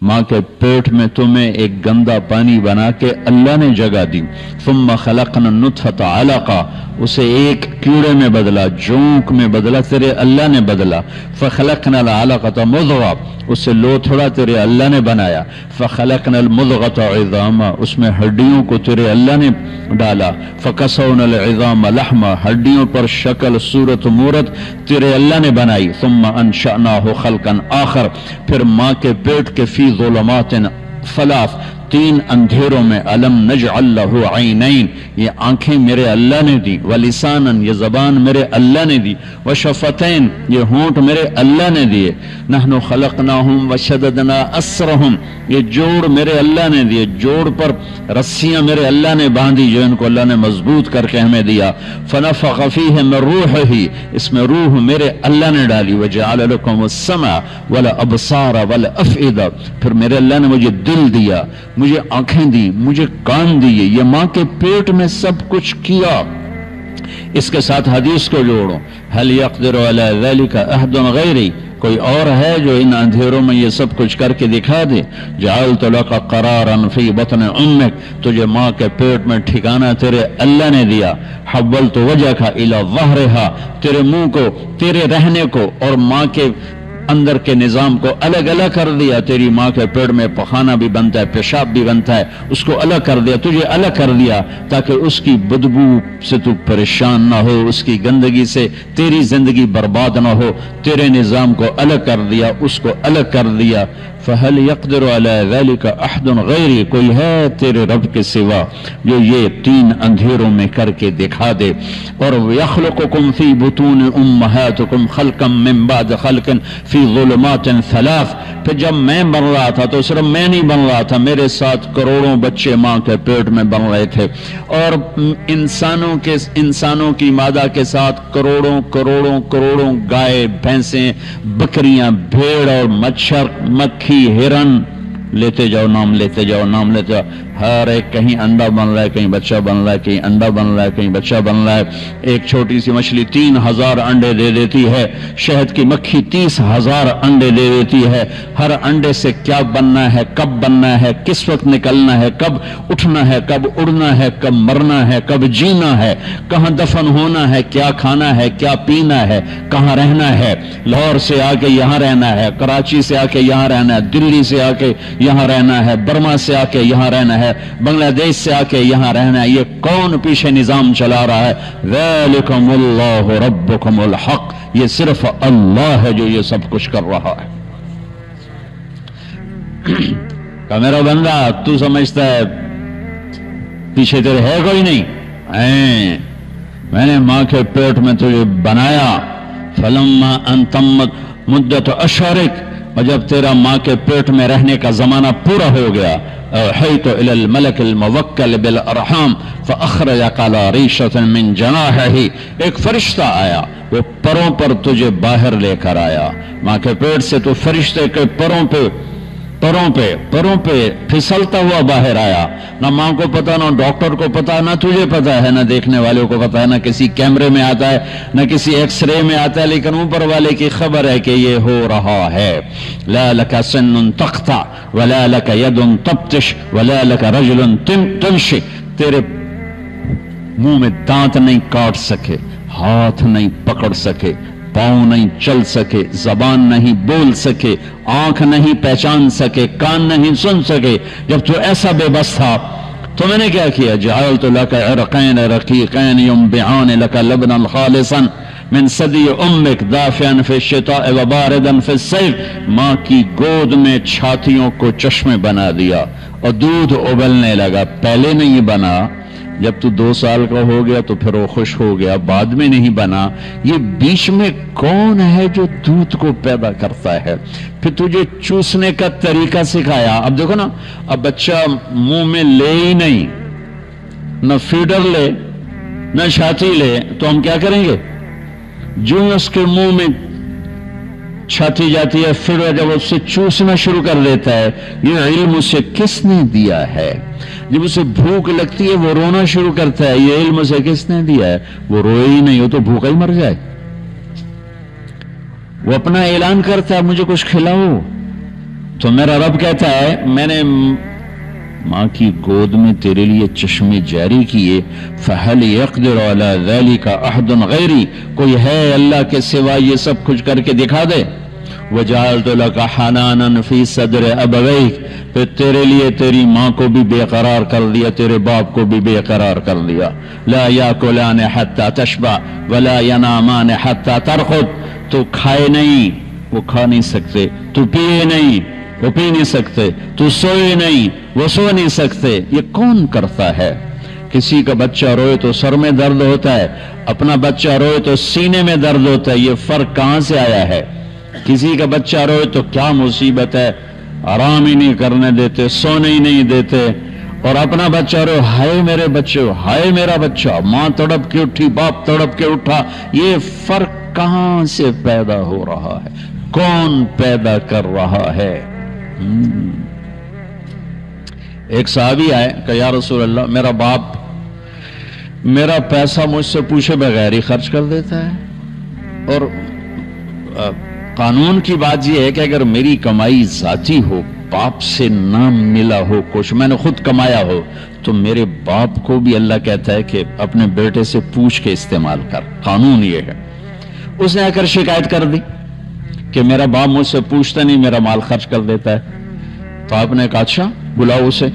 ماں کے پیٹ میں تمہیں ایک گندا پانی بنا کے اللہ نے جگہ دی. ثم خلقنا النطفة علقہ، اسے ایک کیڑے میں بدلا، جونک میں بدلا، تیرے اللہ نے بدلا. فخلقنا العلقة مضغہ، اسے لوتھڑا تیرے اللہ نے بنایا. فخلقنا المضغة عظاما، اس میں ہڈیوں کو تیرے اللہ نے ڈالا. فکسونا العظام لحما، ہڈیوں پر شکل صورت مورت تیرے اللہ نے بنائی. ثم انشأناه خلقا آخر، پھر ماں کے پیٹ کے فی ظلمات ثلاث، تین اندھیروں میں. علم نجعل له عینین، یہ آنکھیں میرے اللہ نے دی. ولسانا، یہ زبان میرے اللہ نے دی. وشفتین، یہ ہونٹ میرے اللہ نے دیے. نحن خلقناہم وشددنا اسرہم، یہ جوڑ میرے اللہ نے دیے. جوڑ پر رسیاں میرے اللہ نے باندھی جو ان کو اللہ نے مضبوط کر کے ہمیں دیا. فنفخ فیہ من روحہ، اس میں روح میرے اللہ نے ڈالی. وجعل لکم السمع والابصار والافئدہ، پھر میرے اللہ نے مجھے دل دیا، مجھے آنکھیں دی، مجھے کان دیے. یہ ماں کے پیٹ میں سب کچھ کیا. اس کے ساتھ حدیث کو جوڑو، هل يقدر على ذلك احد غیری، کوئی اور ہے جو ان اندھیروں میں یہ سب کچھ کر کے دکھا دے. جعلت لك قرارا في بطن امك، تجھے ماں کے پیٹ میں ٹھکانہ تیرے اللہ نے دیا. حولت وجهك الى ظهرها، تیرے منہ کو، تیرے رہنے کو اور ماں کے اندر کے نظام کو الگ الگ کر دیا. تیری ماں کے پیڑ میں پخانہ بھی بنتا ہے، پیشاب بھی بنتا ہے، اس کو الگ کر دیا، تجھے الگ کر دیا تاکہ اس کی بدبو سے تو پریشان نہ ہو، اس کی گندگی سے تیری زندگی برباد نہ ہو. تیرے نظام کو الگ کر دیا، اس کو الگ کر دیا. فَهَلْ يَقْدِرُ عَلَى ذَلِكَ أَحْدٌ غَيْرِي، کوئی ہے تیرے رب کے سوا جو یہ تین اندھیروں میں کر کے دکھا دے. اور وَيَخْلُقُكُمْ فِي بُطُونِ أُمَّهَاتِكُمْ خَلْقًا مِّن بَعْدِ خَلْقٍ فِي ظُلُمَاتٍ ثَلَاثٍ، پھر جب میں بن رہا تھا تو صرف میں نہیں بن رہا تھا، میرے ساتھ کروڑوں بچے ماں کے پیٹ میں بن رہے تھے. اور انسانوں کی مادہ کے ساتھ کروڑوں کروڑوں کروڑوں گائے، بھینسیں، بکریاں، بھیڑ اور مچھر، مکھی، ہرن، لیتے جاؤ نام لیتے جاؤ نام لیتے جاؤ. ہر ایک کہیں انڈا بن رہا ہے، کہیں بچہ بن رہا ہے، کہیں انڈا بن رہا ہے، کہیں بچہ بن رہا ہے. ایک چھوٹی سی مچھلی 3000 انڈے دے دیتی ہے. شہد کی مکھی 30,000 انڈے دے دیتی ہے. ہر انڈے سے کیا بننا ہے، کب بننا ہے، کس وقت نکلنا ہے، کب اٹھنا ہے، کب اڑنا ہے، کب مرنا ہے، کب جینا ہے، کہاں دفن ہونا ہے، کیا کھانا ہے، کیا پینا ہے، کہاں رہنا ہے. لاہور سے آ کے یہاں رہنا ہے، کراچی سے آ کے یہاں رہنا ہے، دلی سے آ کے یہاں رہنا ہے، برما سے آ کے یہاں رہنا ہے، بنگلہ دیش سے آ کے یہاں رہنا ہے. یہ کون پیچھے نظام چلا رہا ہے؟ ذالکم اللہ ربکم الحق، یہ صرف اللہ ہے جو یہ سب کچھ کر رہا ہے. کہ میرا بندہ تو سمجھتا ہے پیچھے تیرے ہے کوئی نہیں؟ میں نے ماں کے پیٹ میں تجھے بنایا. فلما ان تمت مدت اشہرک، اور جب تیرا ماں کے پیٹ میں رہنے کا زمانہ پورا ہو گیا، اوحیت الی الملک الموکل بالارحام فاخرجک علی ریشۃ من جناحہ، ایک فرشتہ آیا، وہ پروں پر تجھے باہر لے کر آیا. ماں کے پیٹ سے تو فرشتے کے پروں پہ پھسلتا ہوا باہر آیا. نہ ماں کو پتا، نہ ڈاکٹر کو پتا، نہ تجھے پتا ہے، نہ دیکھنے والوں کو پتا ہے، نہ کسی کیمرے میں آتا ہے، نہ کسی ایکس رے میں آتا ہے، لیکن اوپر والے کی خبر ہے کہ یہ ہو رہا ہے. لا لک سن تقطع ولا لک ید تبطش ولا لک رجل تمشی، تیرے منہ میں دانت نہیں کاٹ سکے، ہاتھ نہیں پکڑ سکے، پاؤں نہیں چل سکے، زبان نہیں بول سکے، آنکھ نہیں پہچان سکے، کان نہیں سن سکے. جب تو ایسا بے بس تھا تو میں نے کیا کیا؟ جعلت لك عرقین رقیقین ينبعان لك لبنا خالصا من ثدی امک دافعا فی الشتاء وباردا فی الصیف، ماں کی گود میں چھاتیوں کو چشمے بنا دیا اور دودھ ابلنے لگا. پہلے نہیں بنا، جب تو 2 سال کا ہو گیا تو پھر وہ خوش ہو گیا، بعد میں نہیں بنا. یہ بیچ میں کون ہے جو دودھ کو پیدا کرتا ہے؟ پھر تجھے چوسنے کا طریقہ سکھایا. اب دیکھو نا، اب بچہ منہ میں لے ہی نہیں، نہ فیڈر لے نہ چھاتی لے، تو ہم کیا کریں گے؟ جو اس کے منہ میں چھاتی جاتی ہے، پھر جب اس سے چوسنا شروع کر دیتا ہے. یہ علم اسے کس نے دیا ہے؟ جب اسے بھوک لگتی ہے وہ رونا شروع کرتا ہے. یہ علم اسے کس نے دیا ہے؟ وہ روئے ہی نہیں ہو تو بھوکا ہی مر جائے. وہ اپنا اعلان کرتا ہے مجھے کچھ کھلاؤ، تو میرا رب کہتا ہے میں نے ماں کی گود میں تیرے لیے چشمے جاری کیے، فَهَلْ يَقْدِرُ عَلَى ذَلِكَ أَحَدٌ غَيْرِي، کوئی ہے اللہ کے سوا یہ سب کچھ کر کے دکھا دے؟ وَجَعَلْتُ لَكَ حَنَانًا فِي صَدْرِ أَبَوَيْكَ، پھر تیرے لیے تیری ماں کو بھی بے قرار کر دیا، تیرے باپ کو بھی بے قرار کر دیا۔ لَا يَأْكُلَانِ حَتَّى تَشْبَعَ وَلَا يَنَامَانِ حَتَّى تَرْقُدَ، تو کھائے نہیں وہ کھا نہیں سکتے، تو پیے نہیں وہ پی نہیں سکتے، تو سوئے نہیں وہ سو نہیں سکتے۔ یہ کون کرتا ہے؟ کسی کا بچہ روئے تو سر میں درد ہوتا ہے، اپنا بچہ روئے تو سینے میں درد ہوتا ہے۔ یہ فرق کہاں سے آیا ہے؟ کسی کا بچہ روئے تو کیا مصیبت ہے، آرام ہی نہیں کرنے دیتے، سونے ہی نہیں دیتے، اور اپنا بچہ روئے ہائے میرے بچے، ہائے میرا بچہ، ماں تڑپ کے اٹھی، باپ تڑپ کے اٹھا۔ یہ فرق کہاں سے پیدا ہو رہا ہے؟ کون پیدا کر رہا ہے؟ ایک صحابی آئے کہ یا رسول اللہ، میرا باپ میرا پیسہ مجھ سے پوچھے بغیر ہی خرچ کر دیتا ہے، اور قانون کی بات یہ ہے کہ اگر میری کمائی ذاتی ہو، باپ سے نہ ملا ہو کچھ، میں نے خود کمایا ہو، تو میرے باپ کو بھی اللہ کہتا ہے کہ اپنے بیٹے سے پوچھ کے استعمال کر۔ قانون یہ ہے۔ اس نے آ کر شکایت کر دی کہ میرا باپ مجھ سے پوچھتا نہیں، میرا مال خرچ کر دیتا ہے۔ تو آپ نے کہا اچھا بلاؤ اسے۔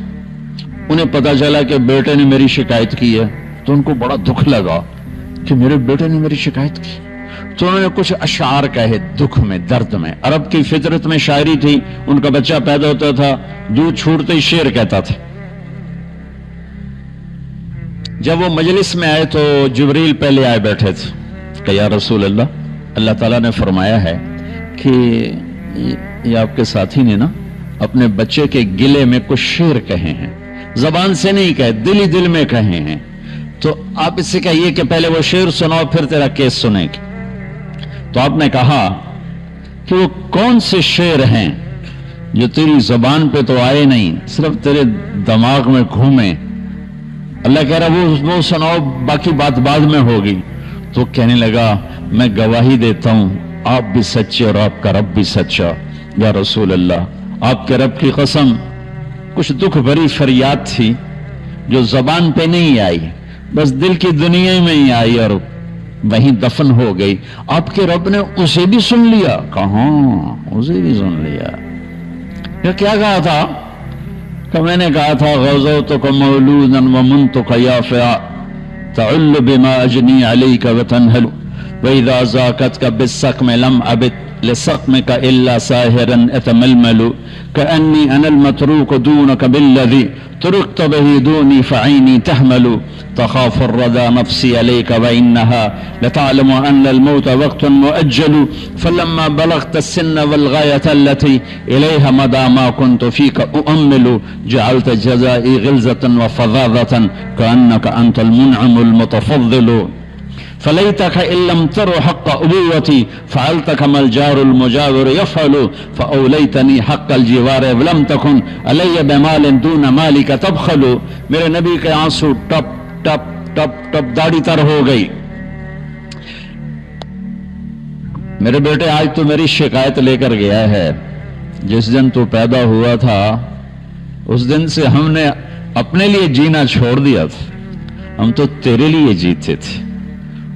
انہیں پتا چلا کہ بیٹے نے میری شکایت کی ہے، تو ان کو بڑا دکھ لگا کہ میرے بیٹے نے میری شکایت کی۔ تو انہوں نے کچھ اشعار کہے دکھ میں، درد میں۔ عرب کی فطرت میں شاعری تھی، ان کا بچہ پیدا ہوتا تھا دودھ چھوڑتے ہی شعر کہتا تھا۔ جب وہ مجلس میں آئے تو جبریل پہلے آئے بیٹھے تھے کہ یا رسول اللہ، اللہ تعالیٰ نے فرمایا ہے کہ یہ آپ کے ساتھی نے نا اپنے بچے کے گلے میں کچھ شعر کہے ہیں، زبان سے نہیں کہے، دل ہی دل میں کہے ہیں، تو آپ اس سے کہیے کہ پہلے وہ شعر سناؤ پھر تیرا کیس سنیں گے۔ تو آپ نے کہا کہ وہ کون سے شعر ہیں جو تیری زبان پہ تو آئے نہیں، صرف تیرے دماغ میں گھومے؟ اللہ کہہ رہا وہ سناؤ، باقی بات بعد میں ہوگی۔ تو کہنے لگا میں گواہی دیتا ہوں آپ بھی سچے اور آپ کا رب بھی سچا، یا رسول اللہ آپ کے رب کی قسم، کچھ دکھ بھری فریاد تھی جو زبان پہ نہیں آئی، بس دل کی دنیا میں ہی آئی اور وہیں دفن ہو گئی۔ آپ کے رب نے اسے بھی سن لیا؟ کہاں اسے بھی سن لیا؟ یہ کیا کہا تھا کہ میں نے کہا تھا غزوتک مولودا ومنتک یافعا تعل بما اجنی علیک وتنہل وَإِذَا زَاكَتْكَ بِالسَّقْمِ لَمْ أَبِتْ لِسَقْمِكَ إِلَّا سَاهِرًا أَتَمَلْمَلُ كَأَنِّي أَنَا الْمَتْرُوكُ دُونَكَ بِالَّذِي تُرِقْتَ بِهِ دُونِي فَعَيْنِي تَحْمَلُ تَخَافُ الرَّدَى نَفْسِي عَلَيْكَ وَإِنَّهَا لَتَعْلَمُ أَنَّ الْمَوْتَ وَقْتٌ مُؤَجَّلُ فَلَمَّا بَلَغْتَ السِّنَّ وَالْغَايَةَ الَّتِي إِلَيْهَا مَدَى مَا كُنْتُ فِيكَ أُؤَمِّلُ جَعَلْتَ جَزَائِي غِلْظَةً وَفَظَاظَةً كَأَنَّكَ أَنْتَ الْمُنْعَمُ الْمُتَفَضِّلُ فليتك إن لم تر حق أبوتي فعلت كما الجار المجاور يفعل فأوليتني حق الجوار ولم تكن علي بمال دون مالك تبخل۔ میرے نبی کے آنسو ٹپ ٹپ ٹپ ٹپ داڑھی تر ہو گئی۔ میرے بیٹے آج تو میری شکایت لے کر گیا ہے، جس دن تو پیدا ہوا تھا اس دن سے ہم نے اپنے لیے جینا چھوڑ دیا تھا، ہم تو تیرے لیے جیتے تھے،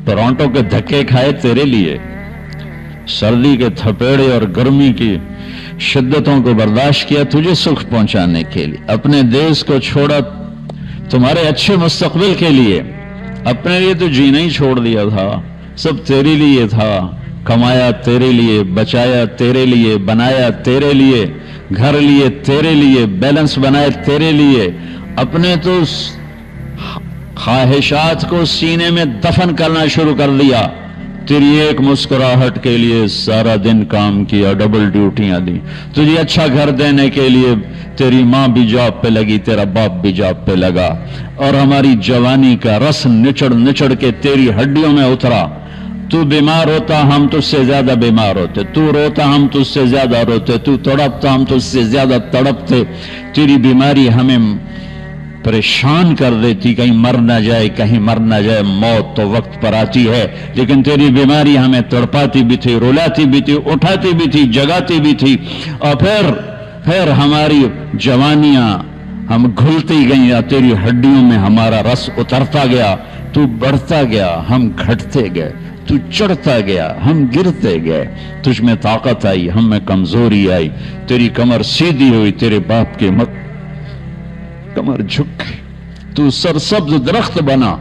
ٹورانٹو کے دھکے کھائے تیرے لیے، سردی کے تھپیڑے اور گرمی کی شدتوں کو برداشت کیا تجھے سکھ پہنچانے کے لیے، اپنے دیش کو چھوڑا تمہارے اچھے مستقبل کے لیے، اپنے لیے تو جینا ہی چھوڑ دیا تھا، سب تیرے لیے تھا، کمایا تیرے لیے، بچایا تیرے لیے، بنایا تیرے لیے، گھر لیے تیرے لیے، بیلنس بنائے تیرے لیے، اپنے تو خواہشات کو سینے میں دفن کرنا شروع کر دیا، تیری ایک مسکراہٹ کے لیے سارا دن کام کیا، ڈبل ڈیوٹیاں دی، تجھے اچھا گھر دینے کے لیے تیری ماں بھی جاب پہ لگی، تیرا باپ بھی جاب پہ لگا، اور ہماری جوانی کا رس نچڑ نچڑ کے تیری ہڈیوں میں اترا۔ تو بیمار ہوتا ہم تجھ سے زیادہ بیمار ہوتے، تو روتا ہم تجھ سے زیادہ روتے، تو تڑپتا ہم تجھ سے زیادہ تڑپتے، تیری بیماری ہمیں پریشان کر دیتی، کہیں مر نہ جائے، کہیں مر نہ جائے، موت تو وقت پر آتی ہے، لیکن تیری بیماری ہمیں تڑپاتی بھی تھی، رلاتی بھی تھی، اٹھاتی بھی تھی، جگاتی بھی تھی، اور پھر پھر ہماری جوانیاں ہم گھلتی گئیں، تیری ہڈیوں میں ہمارا رس اترتا گیا، تو بڑھتا گیا، ہم گھٹتے گئے، تو چڑھتا گیا، ہم گرتے گئے، تجھ میں طاقت آئی، ہم میں کمزوری آئی، تیری کمر سیدھی ہوئی، تیرے باپ کے کمر جھک گئی، تو سرسبز درخت بنا،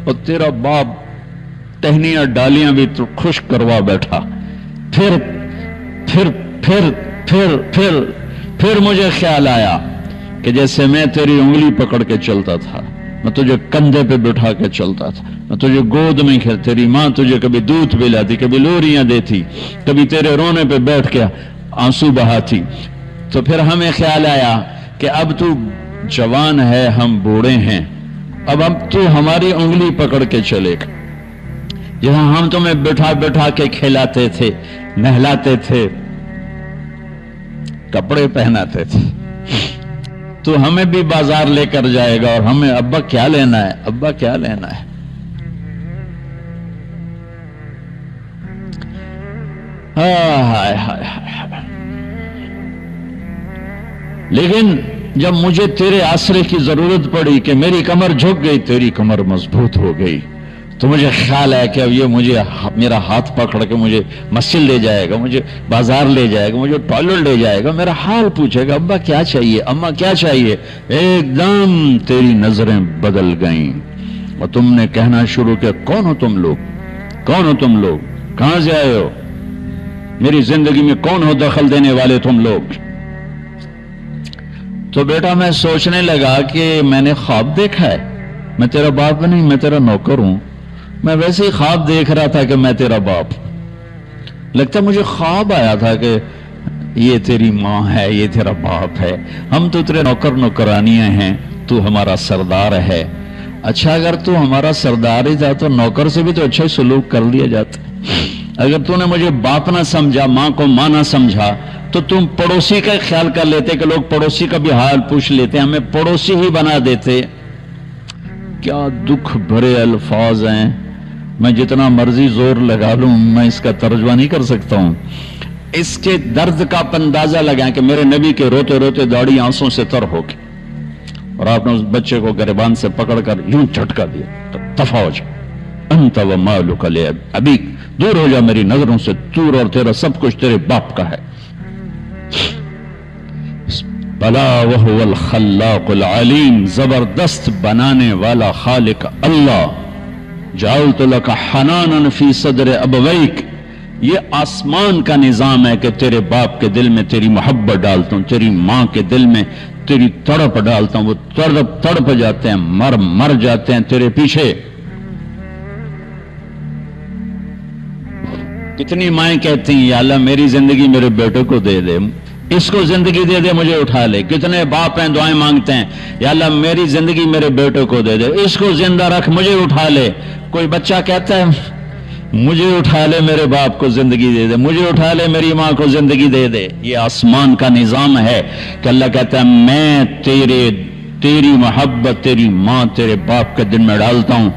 اور تیرا باپ ٹہنیاں ڈالیاں بھی تو خشک کروا بیٹھا۔ پھر پھر پھر پھر پھر پھر مجھے خیال آیا کہ جیسے میں تیری انگلی پکڑ کے چلتا تھا، میں تجھے کندھے پہ بٹھا کے چلتا تھا، میں تجھے گود میں کھیل، تیری ماں تجھے کبھی دودھ پلاتی، کبھی لوریاں دیتی، کبھی تیرے رونے پہ بیٹھ کے آنسو بہاتی۔ تو پھر ہمیں خیال آیا کہ اب تو جوان ہے، ہم بوڑھے ہیں، اب تو ہماری انگلی پکڑ کے چلے گا، جہاں ہم تمہیں بٹھا بٹھا کے کھلاتے تھے، نہلاتے تھے، کپڑے پہناتے تھے، تو ہمیں بھی بازار لے کر جائے گا، اور ہمیں ابا کیا لینا ہے، ابا کیا لینا ہے۔ ہائے ہائے ہائے۔ لیکن جب مجھے تیرے آسرے کی ضرورت پڑی کہ میری کمر جھک گئی، تیری کمر مضبوط ہو گئی، تو مجھے خیال ہے کہ اب یہ مجھے میرا ہاتھ پکڑ کے مجھے مسجد لے جائے گا، مجھے بازار لے جائے گا، مجھے ٹوائلٹ لے جائے گا، میرا حال پوچھے گا، ابا کیا چاہیے، اماں کیا چاہیے۔ ایک دم تیری نظریں بدل گئیں اور تم نے کہنا شروع کیا، کون ہو تم لوگ، کون ہو تم لوگ، کہاں سے آئے ہو، میری زندگی میں کون ہو دخل دینے والے تم لوگ۔ تو بیٹا میں سوچنے لگا کہ میں نے خواب دیکھا ہے، میں تیرا باپ نہیں، میں تیرا نوکر ہوں، میں ویسے ہی خواب دیکھ رہا تھا کہ میں تیرا باپ، لگتا مجھے خواب آیا تھا کہ یہ تیری ماں ہے، یہ تیرا باپ ہے، ہم تو تیرے نوکر نوکرانیاں ہیں، تو ہمارا سردار ہے۔ اچھا اگر تو ہمارا سردار ہی تھا تو نوکر سے بھی تو اچھا سلوک کر لیا جاتا، اگر تو نے مجھے باپ نہ سمجھا، ماں کو ماں نہ سمجھا، تو تم پڑوسی کا خیال کر لیتے کہ لوگ پڑوسی کا بھی حال پوچھ لیتے، ہمیں پڑوسی ہی بنا دیتے۔ کیا دکھ بھرے الفاظ ہیں، میں جتنا مرضی زور لگا لوں میں اس کا ترجمہ نہیں کر سکتا ہوں۔ اس کے درد کا اندازہ لگائیں کہ میرے نبی کے روتے روتے داڑھی آنسوں سے تر ہو گئی، اور آپ نے اس بچے کو گریبان سے پکڑ کر یوں جھٹکا دیا، دفع ہو جا، انت و مالک لابیک، دور ہو جا میری نظروں سے، دور، اور تیرا سب کچھ تیرے باپ کا ہے۔ بلا وہو الخلاق العلیم، زبردست بنانے والا خالق اللہ۔ جعلت لک حنانا فی صدر ابویک، یہ آسمان کا نظام ہے کہ تیرے باپ کے دل میں تیری محبت ڈالتا ہوں، تیری ماں کے دل میں تیری تڑپ ڈالتا ہوں، وہ تڑپ جاتے ہیں، مر جاتے ہیں تیرے پیچھے۔ کتنی مائیں کہتی ہیں یا اللہ میری زندگی میرے بیٹے کو دے دے، اس کو زندگی دے دے، مجھے اٹھا لے۔ کتنے باپ ہیں دعائیں مانگتے ہیں یا اللہ میری زندگی میرے بیٹے کو دے دے، اس کو زندہ رکھ، مجھے اٹھا لے۔ کوئی بچہ کہتا ہے مجھے اٹھا لے، میرے باپ کو زندگی دے دے، مجھے اٹھا لے، میری ماں کو زندگی دے دے۔ یہ آسمان کا نظام ہے کہ اللہ کہتا ہے میں تیری محبت تیری ماں تیرے باپ کے دل میں ڈالتا ہوں،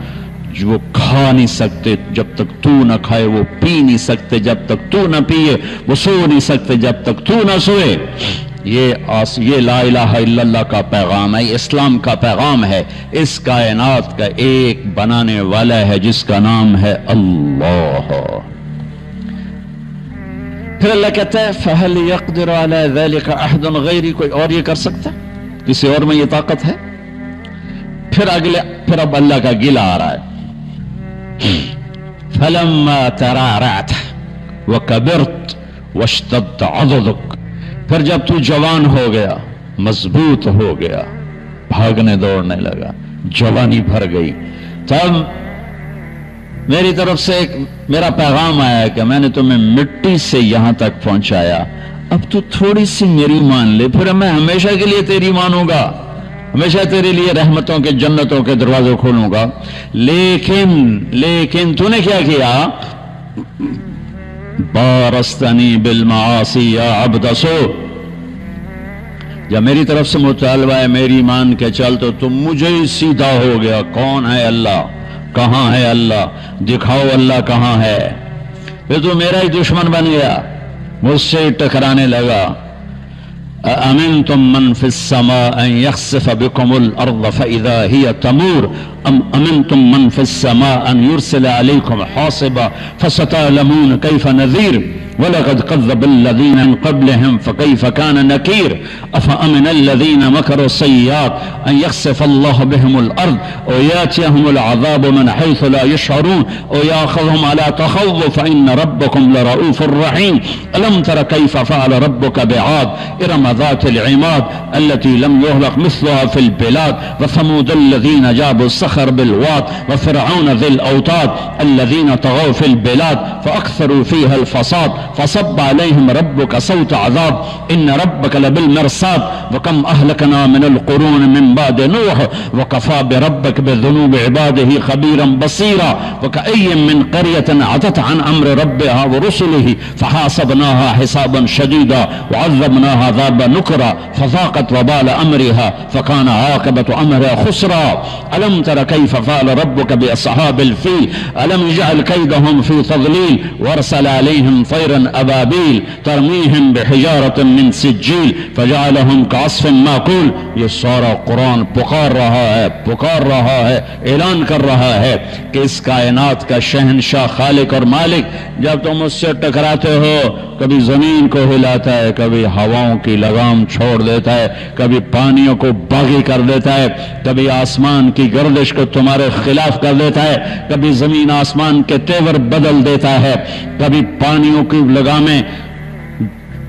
جو وہ کھا نہیں سکتے جب تک تو نہ کھائے، وہ پی نہیں سکتے جب تک تو نہ پیے، وہ سو نہیں سکتے جب تک تو نہ سوئے۔ یہ لا الہ الا اللہ کا پیغام ہے، اسلام کا پیغام ہے۔ اس کائنات کا ایک بنانے والا ہے جس کا نام ہے اللہ۔ پھر اللہ کہتا ہے فَهَلْ يَقْدِرُ عَلَى ذَلِكَ أَحَدٌ غَيْرِي، کوئی اور یہ کر سکتا ہے، کسی اور میں یہ طاقت ہے؟ پھر اب اللہ کا گلہ آ رہا ہے۔ فَلَمَّا تَرَعْرَعْتَ وَكَبِرْتَ وَاشْتَدَّ عَضُدُكَ، پھر جب تو جوان ہو گیا، مضبوط ہو گیا، بھاگنے دوڑنے لگا، جوانی بھر گئی، تب میری طرف سے میرا پیغام آیا کہ میں نے تمہیں مٹی سے یہاں تک پہنچایا، اب تو تھوڑی سی میری مان لے، پھر میں ہمیشہ کے لیے تیری مانوں گا، ہمیشہ تیرے لیے رحمتوں کے جنتوں کے دروازے کھولوں گا۔ لیکن تو نے کیا کیا؟ بارستنی بالمعاصی یا عبد سو، جب میری طرف سے مطالبہ ہے میری مان کے چل تو تم مجھے ہی سیدھا ہو گیا، کون ہے اللہ، کہاں ہے اللہ، دکھاؤ اللہ کہاں ہے، پھر تو میرا ہی دشمن بن گیا، مجھ سے ٹکرانے لگا۔ أأمنتم من في السماء أن يخسف بكم الأرض فإذا هي تمور أم أمنتم من في السماء أن يرسل عليكم حاصبا فستعلمون كيف نذير ولقد كذب الذين من قبلهم فكيف كان نكير أفأمن الذين مكروا السيئات أن يخسف الله بهم الأرض ويأتيهم العذاب من حيث لا يشعرون ويأخذهم على تخوف فإن ربكم لرؤوف رحيم ألم تر كيف فعل ربك بعاد إرم ذات العماد التي لم يهلك مثلها في البلاد وثمود الذين جابوا الصخر بالواد وفرعون ذي الأوتاد الذين طغوا في البلاد فأكثروا فيها الفساد فصب عليهم ربك صوت عذاب إن ربك لبالمرصاد وكم أهلكنا من القرون من بعد نوح وكفى بربك بذنوب عباده خبيرا بصيرا وكأي من قرية عتت عن أمر ربها ورسله فحاسبناها حسابا شديدا وعذبناها عذابا نكرا فذاقت وبال أمرها فكان عاقبة أمرها خسرا ألم تر كيف فعل ربك بأصحاب الفيل ألم يجعل كيدهم في تضليل وارسل عليهم طيرا أبابيل ترميهم بحجارة من سجيل فجعلهم كعصف ماكول. یہ سارا قرآن پکار رہا ہے اعلان کر رہا ہے کہ اس کائنات کا شہنشاہ خالق اور مالک جب تم اس سے ٹکراتے ہو کبھی زمین کو ہلاتا ہے کبھی ہواؤں کی لگام چھوڑ دیتا ہے کبھی پانیوں کو باغی کر دیتا ہے کبھی آسمان کی گردش کو تمہارے خلاف کر دیتا ہے کبھی زمین آسمان کے تیور بدل دیتا ہے کبھی پانیوں کی لگامیں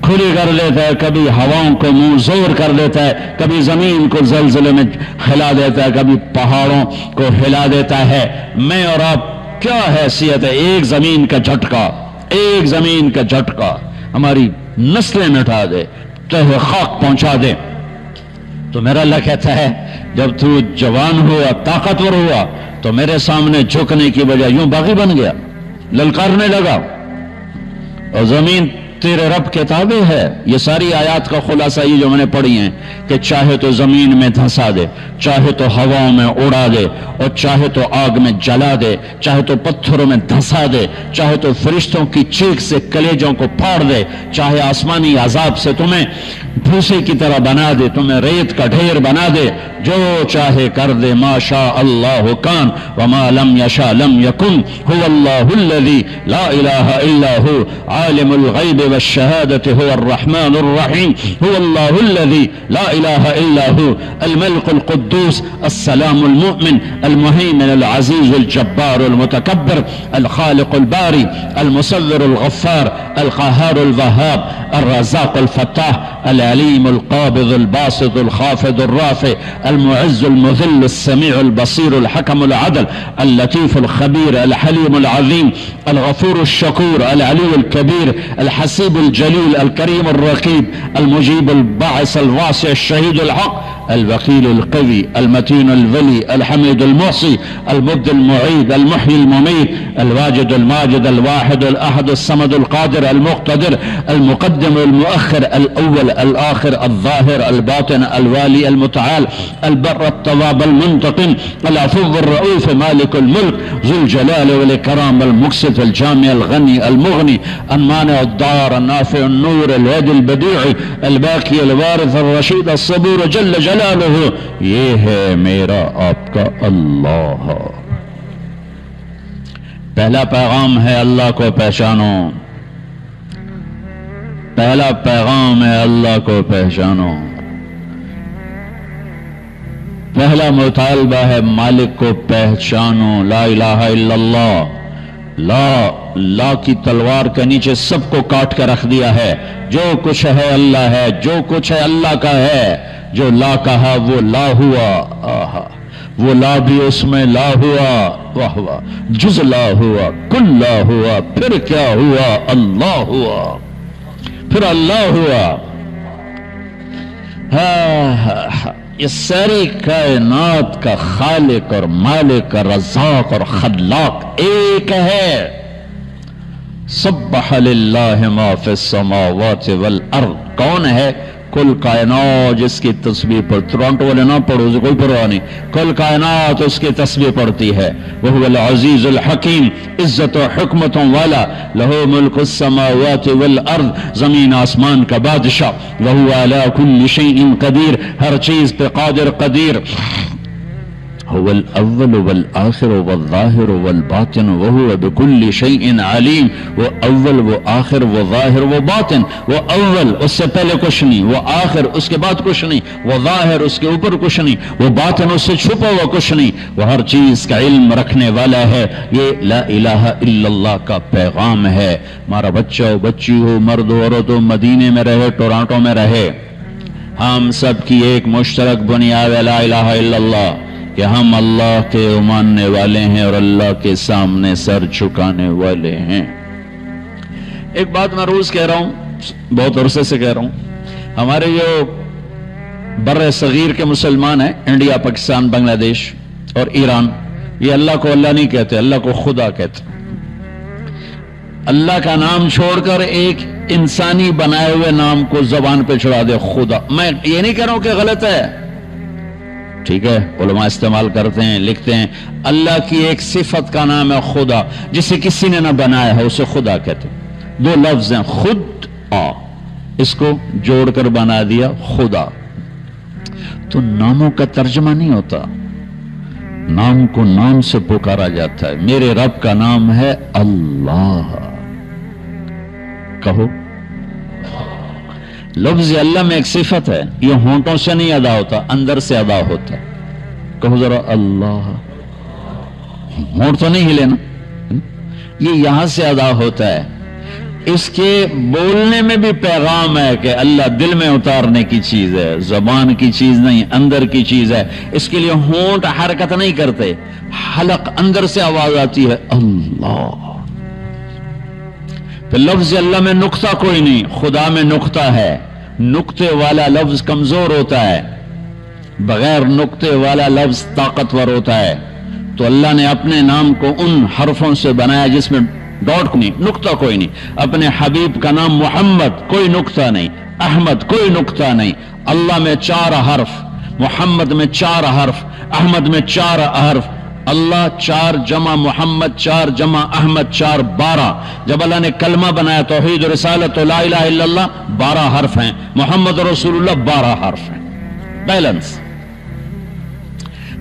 کھلی کر دیتا ہے کبھی ہواؤں کو منہ زور کر دیتا ہے کبھی زمین کو زلزلے میں ہلا دیتا ہے کبھی پہاڑوں کو ہلا دیتا ہے. میں اور آپ کیا حیثیت ہے؟ ایک زمین کا جھٹکا ہماری نسلیں مٹا دے تہ خاک پہنچا دے. تو میرا اللہ کہتا ہے جب تو جوان ہوا طاقتور ہوا تو میرے سامنے جھکنے کی وجہ یوں باغی بن گیا للکارنے لگا. اور زمین تیرے رب کے تابع ہے. یہ ساری آیات کا خلاصہ یہ جو میں نے پڑھی ہیں کہ چاہے تو زمین میں دھنسا دے چاہے تو ہواؤں میں اڑا دے اور چاہے تو آگ میں جلا دے چاہے تو پتھروں میں دھنسا دے چاہے تو فرشتوں کی چیخ سے کلیجوں کو پھاڑ دے چاہے آسمانی عذاب سے تمہیں بھوسے کی طرح بنا دے تمہیں ریت کا ڈھیر بنا دے جو چاہے کر دے ما شاء اللہ کان وما لم یشاء لم یکن هو اللہ الذی لا الہ الا هو عالم الغیب والشہادة هو الرحمن الرحیم هو اللہ الذی لا الہ الا هو الملك القدوس السلام المؤمن المهيمن العزيز الجبار المتكبر الخالق الباري المصور الغفار القهار الوهاب الرزاق الفتاح العليم القابض الباسط الخافض الرافع المعز المذل السميع البصير الحكم العدل اللطيف الخبير الحليم العظيم الغفور الشكور العلي الكبير الحسيب الجليل الكريم الرقيب المجيب الباعث الواسع الشهيد الحق الوكيل القوي المتين الولي الحميد المحصي المبدي المعيد المحيي المميت الواجد الماجد الواحد الأحد الصمد القادر المقتدر المقدم المؤخر الأول الآخر الظاهر الباطن الوالي المتعال البر التواب المنتقم العفو الرؤوف مالك الملك ذو الجلال والإكرام المقسط الجامع الغني المغني المانع الدار النافع النور الهادي البديع الباقي الوارث الرشيد الصبور جل جلاله. یہ ہے میرا آپ کا اللہ. پہلا پیغام ہے اللہ کو پہچانو. پہلا پیغام ہے اللہ کو پہچانو. پہلا مطالبہ ہے مالک کو پہچانو. لا الہ الا اللہ. لا کی تلوار کے نیچے سب کو کاٹ کے رکھ دیا ہے. جو کچھ ہے اللہ ہے جو کچھ ہے اللہ کا ہے. جو لا کہا وہ لا ہوا. وہ لا بھی اس میں لا ہوا. واہ واہ. جز لا ہوا کل لا ہوا پھر کیا ہوا اللہ ہوا پھر اللہ ہوا. یہ ساری کائنات کا خالق اور مالک اور رزاق اور خلاق ایک ہے. سبح للہ ما فی السماوات والارض. کون ہے؟ کل کائنات جس کی تسبیح پر ٹورانٹو والے نہ پڑھو اسے کوئی پرواہ نہیں، کل کائنات اس کی تسبیح پڑھتی ہے. وہو العزیز الحکیم، عزت و حکمتوں والا، لہو ملک السماوات والارض، زمین آسمان کا بادشاہ، وہو علی کل شیء قدیر، ہر چیز پہ قادر قدیر. هو الاول والآخر والظاہر والباطن وهو بكل شيء علیم. وہ اول، وہ آخر، وہ ظاہر، وہ باطن. وہ اول اس سے پہلے کچھ نہیں، وہ آخر اس کے بعد کچھ نہیں، وہ ظاہر اس کے اوپر کچھ نہیں، وہ باطن اس سے چھپا ہوا کچھ نہیں، وہ ہر چیز کا علم رکھنے والا ہے. یہ لا الہ الا اللہ کا پیغام ہے. ہمارا بچہ ہو، بچی ہو، مرد ہو، عورت ہو، مدینے میں رہے، ٹورانٹو میں رہے، ہم سب کی ایک مشترک بنیاد ہے لا الہ الا اللہ، کہ ہم اللہ کے ماننے والے ہیں اور اللہ کے سامنے سر جھکانے والے ہیں. ایک بات میں روز کہہ رہا ہوں، بہت عرصے سے کہہ رہا ہوں، ہمارے جو بر صغیر کے مسلمان ہیں، انڈیا، پاکستان، بنگلہ دیش اور ایران، یہ اللہ کو اللہ نہیں کہتے، اللہ کو خدا کہتے. اللہ کا نام چھوڑ کر ایک انسانی بنائے ہوئے نام کو زبان پہ چڑھا دے، خدا. میں یہ نہیں کہہ رہا ہوں کہ غلط ہے، ٹھیک ہے، علماء استعمال کرتے ہیں، لکھتے ہیں. اللہ کی ایک صفت کا نام ہے خدا، جسے کسی نے نہ بنایا ہے، اسے خدا کہتے ہیں. دو لفظ ہیں، خود آ، اس کو جوڑ کر بنا دیا خدا. تو ناموں کا ترجمہ نہیں ہوتا، نام کو نام سے پکارا جاتا ہے. میرے رب کا نام ہے اللہ. کہو، لفظ اللہ میں ایک صفت ہے، یہ ہونٹوں سے نہیں ادا ہوتا، اندر سے ادا ہوتا ہے. کہو ذرا اللہ. ہونٹ تو نہیں ہلے نا، یہ یہاں سے ادا ہوتا ہے. اس کے بولنے میں بھی پیغام ہے کہ اللہ دل میں اتارنے کی چیز ہے، زبان کی چیز نہیں، اندر کی چیز ہے. اس کے لیے ہونٹ حرکت نہیں کرتے، حلق اندر سے آواز آتی ہے اللہ. پھر لفظ اللہ میں نقطہ کوئی نہیں، خدا میں نقطہ ہے. نقطے والا لفظ کمزور ہوتا ہے، بغیر نقطے والا لفظ طاقتور ہوتا ہے. تو اللہ نے اپنے نام کو ان حرفوں سے بنایا جس میں ڈاٹ کوئی نہیں، نقطہ کوئی نہیں. اپنے حبیب کا نام محمد، کوئی نقطہ نہیں، احمد کوئی نقطہ نہیں. اللہ میں 4 حرف، محمد میں 4 حرف، احمد میں 4 حرف. اللہ 4 جمع محمد 4 جمع احمد 4 12. جب اللہ نے کلمہ بنایا توحید و رسالت و لا الہ الا اللہ، 12 حرف ہیں. محمد رسول اللہ 12 حرف ہیں، بیلنس.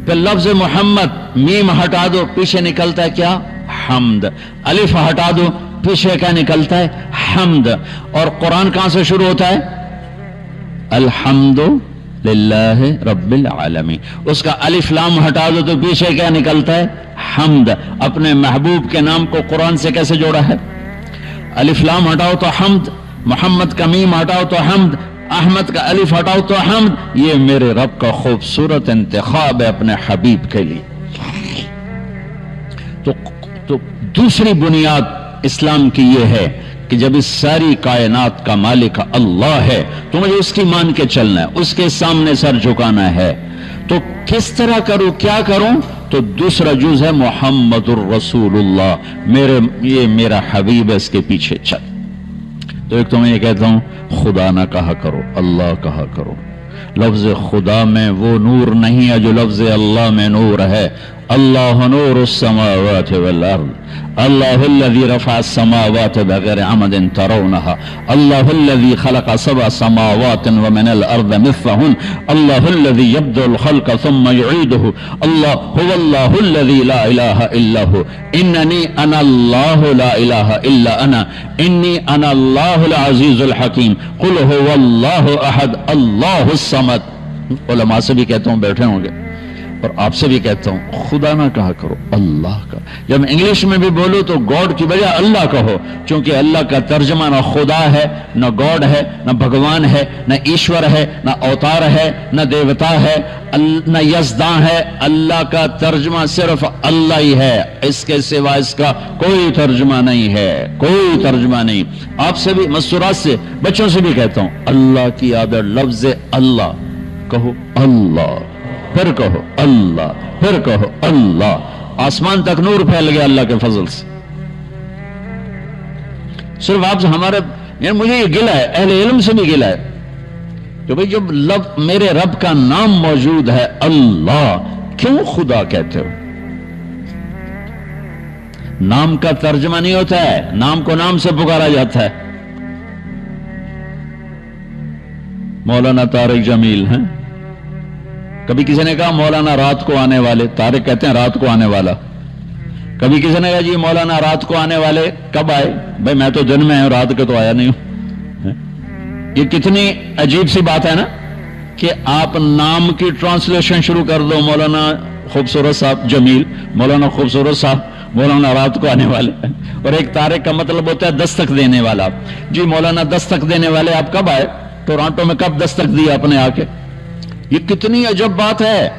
پھر لفظ محمد، میم ہٹا دو، پیچھے نکلتا ہے کیا؟ حمد. الف ہٹا دو، پیچھے کیا نکلتا ہے؟ حمد. اور قرآن کہاں سے شروع ہوتا ہے؟ الحمد للہ رب العالمین. اس کا الف لام ہٹا دو تو پیچھے کیا نکلتا ہے؟ حمد. اپنے محبوب کے نام کو قرآن سے کیسے جوڑا ہے؟ الف لام ہٹاؤ تو حمد، محمد کا میم ہٹاؤ تو حمد، احمد کا الف ہٹاؤ تو حمد. یہ میرے رب کا خوبصورت انتخاب ہے اپنے حبیب کے لیے. تو دوسری بنیاد اسلام کی یہ ہے کہ جب اس ساری کائنات کا مالک اللہ ہے تو مجھے اس کی مان کے چلنا ہے، اس کے سامنے سر جھکانا ہے. تو کس طرح کروں، کیا کروں؟ تو دوسرا جز ہے محمد الرسول اللہ، یہ میرا حبیب ہے، اس کے پیچھے چل. تو ایک تو میں یہ کہتا ہوں، خدا نہ کہا کرو، اللہ کہا کرو. لفظ خدا میں وہ نور نہیں ہے جو لفظ اللہ میں نور ہے. اللہ نور السماوات والارض، اللہ الذي رفع السماوات بغیر عمد ترونها، اللہ الذي خلق 7 سماوات ومن الارض مثلهن، اللہ الذي يبدأ الخلق ثم يعيده، اللہ هو الله الذي لا اله الا هو، انني انا الله لا اله الا انا، اني انا الله العزيز الحكيم، قل هو الله احد الله الصمد. علماء سے بھی کہتا ہوں، بیٹھے ہوں گے، اور آپ سے بھی کہتا ہوں، خدا نہ کہا کرو، اللہ کا. جب انگلش میں بھی بولو تو گاڈ کی بجائے اللہ کہو، چونکہ اللہ کا ترجمہ نہ خدا ہے، نہ گاڈ ہے، نہ بھگوان ہے، نہ ایشور ہے، نہ اوتار ہے، نہ دیوتا ہے، نہ یزداں ہے. اللہ کا ترجمہ صرف اللہ ہی ہے، اس کے سوا اس کا کوئی ترجمہ نہیں ہے، کوئی ترجمہ نہیں. آپ سے بھی، مستورات سے، بچوں سے بھی کہتا ہوں، اللہ کی عادت لفظ اللہ کہو، اللہ، پھر کہو اللہ، پھر کہو اللہ. آسمان تک نور پھیل گیا اللہ کے فضل سے. صرف آپ سے ہمارے، یعنی مجھے یہ گلہ ہے، اہل علم سے بھی گلہ ہے کہ بھئی جب میرے رب کا نام موجود ہے اللہ، کیوں خدا کہتے ہو؟ نام کا ترجمہ نہیں ہوتا ہے، نام کو نام سے پکارا جاتا ہے۔ مولانا طارق جمیل ہیں، کبھی کسی نے کہا مولانا رات کو آنے والے، طارق کہتے ہیں رات کو آنے والا۔ کبھی کسی نے کہا جی مولانا رات کو آنے والے کب آئے؟ بھائی میں تو دن میں ہوں، رات کے تو آیا نہیں ہوں۔ یہ کتنی عجیب سی بات ہے نا کہ آپ نام کی ٹرانسلیشن شروع کر دو، مولانا خوبصورت صاحب جمیل، مولانا خوبصورت صاحب، مولانا رات کو آنے والے، اور ایک طارق کا مطلب ہوتا ہے دستک دینے والا۔ جی مولانا دستک دینے والے آپ کب آئے؟ ٹورانٹو میں کب دستک دی آپ نے آ کے؟ یہ کتنی عجب بات ہے۔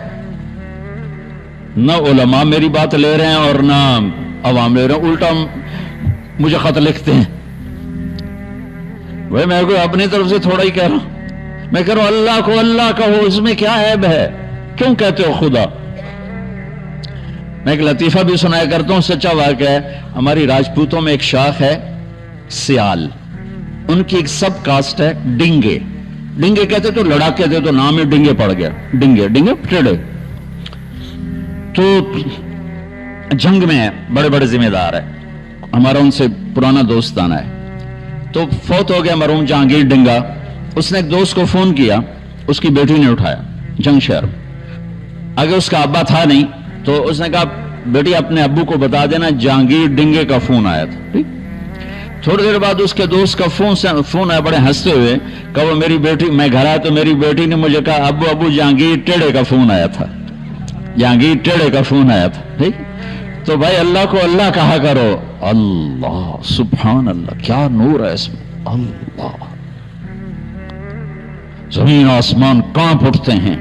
نہ علماء میری بات لے رہے ہیں اور نہ عوام لے رہے ہیں، الٹا مجھے خط لکھتے ہیں۔ بھائی میں کوئی اپنی طرف سے تھوڑا ہی کہہ رہا ہوں، میں کہہ رہا ہوں اللہ کو اللہ کہو، اس میں کیا عیب ہے؟ کیوں کہتے ہو خدا؟ میں ایک لطیفہ بھی سنایا کرتا ہوں، سچا واقعہ ہے۔ ہماری راجپوتوں میں ایک شاخ ہے سیال، ان کی ایک سب کاسٹ ہے ڈنگے۔ ڈنگے کہتے تو لڑاک کہتے تو نام ہی ڈنگے پڑ گیا، ڈنگے ڈنگے ٹیڑے۔ تو جنگ میں بڑے بڑے ذمہ دار ہے، ہمارا ان سے پرانا دوستانہ ہے۔ تو فوت ہو گیا مرحوم جہانگیر ڈنگا، اس نے ایک دوست کو فون کیا، اس کی بیٹی نے اٹھایا جنگ شہر۔ اگر اس کا ابا تھا نہیں تو اس نے کہا بیٹی اپنے ابو کو بتا دینا جہانگیر ڈنگے کا فون آیا تھا۔ ٹھیک، تھوڑی دیر بعد اس کے دوست کا فون آیا بڑے ہنستے ہوئے، کہا وہ میری بیٹی، میں گھر آیا تو میری بیٹی نے مجھے کہا ابو جہانگیر ٹیڑے کا فون آیا تھا، جہانگیر ٹیڑے کا فون آیا تھا۔ ٹھیک، تو بھائی اللہ کو اللہ کہا کرو، اللہ سبحان اللہ، کیا نور ہے اس میں، اللہ، زمین آسمان کانپ اٹھتے ہیں،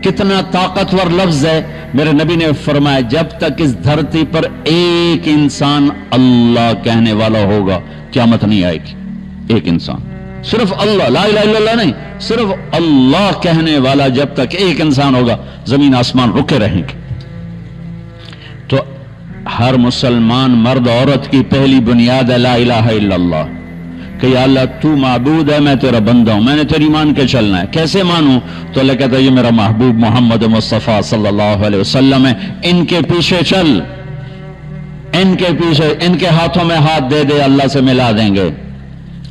کتنا طاقتور لفظ ہے۔ میرے نبی نے فرمایا جب تک اس دھرتی پر ایک انسان اللہ کہنے والا ہوگا قیامت نہیں آئے گی۔ ایک انسان، صرف اللہ، لا الہ الا اللہ نہیں، صرف اللہ کہنے والا جب تک ایک انسان ہوگا زمین آسمان رکے رہیں گے۔ تو ہر مسلمان مرد عورت کی پہلی بنیاد ہے لا الہ الا اللہ، کہ یا اللہ تو معبود ہے، میں تیرا بندہ ہوں، میں نے تیری مان کے چلنا ہے۔ کیسے مانوں؟ تو اللہ کہتا ہے یہ میرا محبوب محمد مصطفیٰ صلی اللہ علیہ وسلم ہے، ان کے پیچھے چل، ان کے پیچھے، ان کے ہاتھوں میں ہاتھ دے دے، اللہ سے ملا دیں گے۔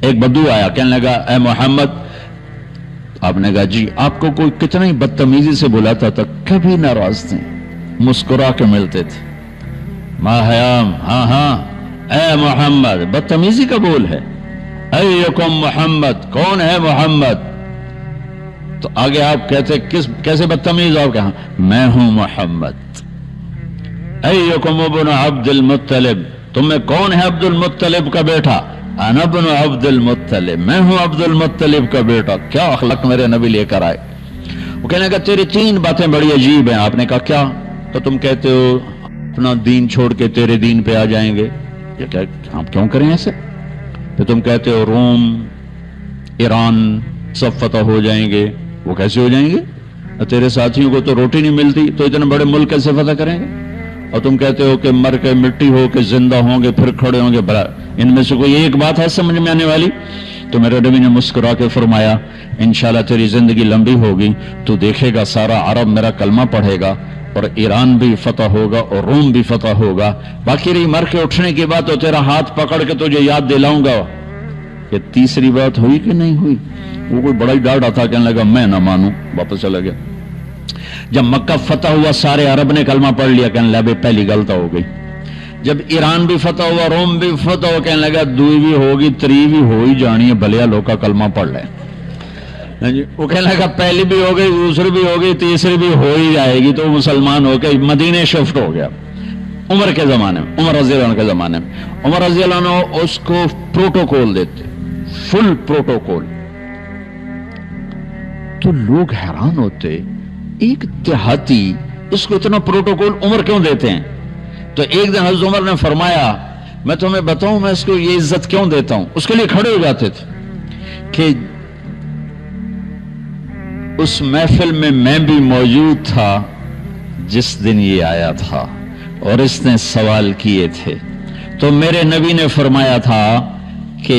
ایک بدو آیا، کہنے لگا اے محمد، آپ نے کہا جی، آپ کو کوئی کتنا ہی بدتمیزی سے بلاتا تھا کبھی ناراض تھے، مسکرا کے ملتے تھے۔ ما حیام، ہاں ہاں اے محمد، بدتمیزی کا بول ہے، ایکم محمد، کون ہے محمد؟ تو آگے آپ کہتے کیسے بدتمیز ہو؟ کہاں میں ہوں محمد۔ ایکم ابن عبد المطلب، تم میں کون ہے عبد المطلب کا بیٹا؟ انا ابن عبد المطلب، میں ہوں عبد المطلب کا بیٹا۔ کیا اخلاق میرے نبی لے کر آئے۔ وہ کہنے لگا تیری تین باتیں بڑی عجیب ہیں۔ آپ نے کہا کیا؟ تو تم کہتے ہو اپنا دین چھوڑ کے تیرے دین پہ آ جائیں گے، یہ کہ آپ کیوں کریں ایسے؟ پھر تم کہتے ہو روم، ایران سب فتح ہو جائیں گے، وہ کیسے ہو جائیں گے؟ تیرے ساتھیوں کو تو روٹی نہیں ملتی، تو اتنے بڑے ملک کیسے فتح کریں گے؟ اور تم کہتے ہو کہ مر کے مٹی ہو کے زندہ ہوں گے پھر کھڑے ہوں گے، بڑا ان میں سے کوئی ایک بات ہے سمجھ میں آنے والی؟ تو میرے نبی نے مسکرا کے فرمایا انشاءاللہ تیری زندگی لمبی ہوگی، تو دیکھے گا سارا عرب میرا کلمہ پڑھے گا، اور ایران بھی فتح ہوگا اور روم بھی فتح ہوگا۔ باقی رہی مر کے اٹھنے کی بات، تو تیرا ہاتھ پکڑ کے تجھے یاد دلاؤں گا۔ یہ تیسری بات ہوئی کہ نہیں ہوئی؟ وہ کوئی بڑا ہی ڈاٹا تھا، کہنے لگا میں نہ مانوں، واپس چلا گیا۔ جب مکہ فتح ہوا سارے عرب نے کلمہ پڑھ لیا، کہنے لگا پہلی غلط ہو گئی۔ جب ایران بھی فتح ہوا، روم بھی فتح ہوا، کہنے لگا دوئی بھی ہوگی، تری بھی ہو ہی جانی ہے، بھلیا لوگ کا کلمہ پڑھ لیں۔ وہ کہنے لگا پہلی بھی ہو گئی، دوسری بھی ہو گئی، تیسری بھی ہو ہی جائے گی، تو مسلمان ہو کے مدینے شفٹ ہو گیا۔ عمر کے زمانے میں، عمر رضی اللہ عنہ کے زمانے میں، عمر رضی اللہ عنہ اس کو پروٹوکول دیتے، فل پروٹوکول۔ تو لوگ حیران ہوتے، ایک دیہاتی اس کو اتنا پروٹوکول عمر کیوں دیتے ہیں؟ تو ایک دن حضرت عمر نے فرمایا میں تمہیں بتاؤں میں اس کو یہ عزت کیوں دیتا ہوں؟ اس کے لیے کھڑے ہو جاتے تھے کہ اس محفل میں بھی موجود تھا جس دن یہ آیا تھا اور اس نے سوال کیے تھے، تو میرے نبی نے فرمایا تھا کہ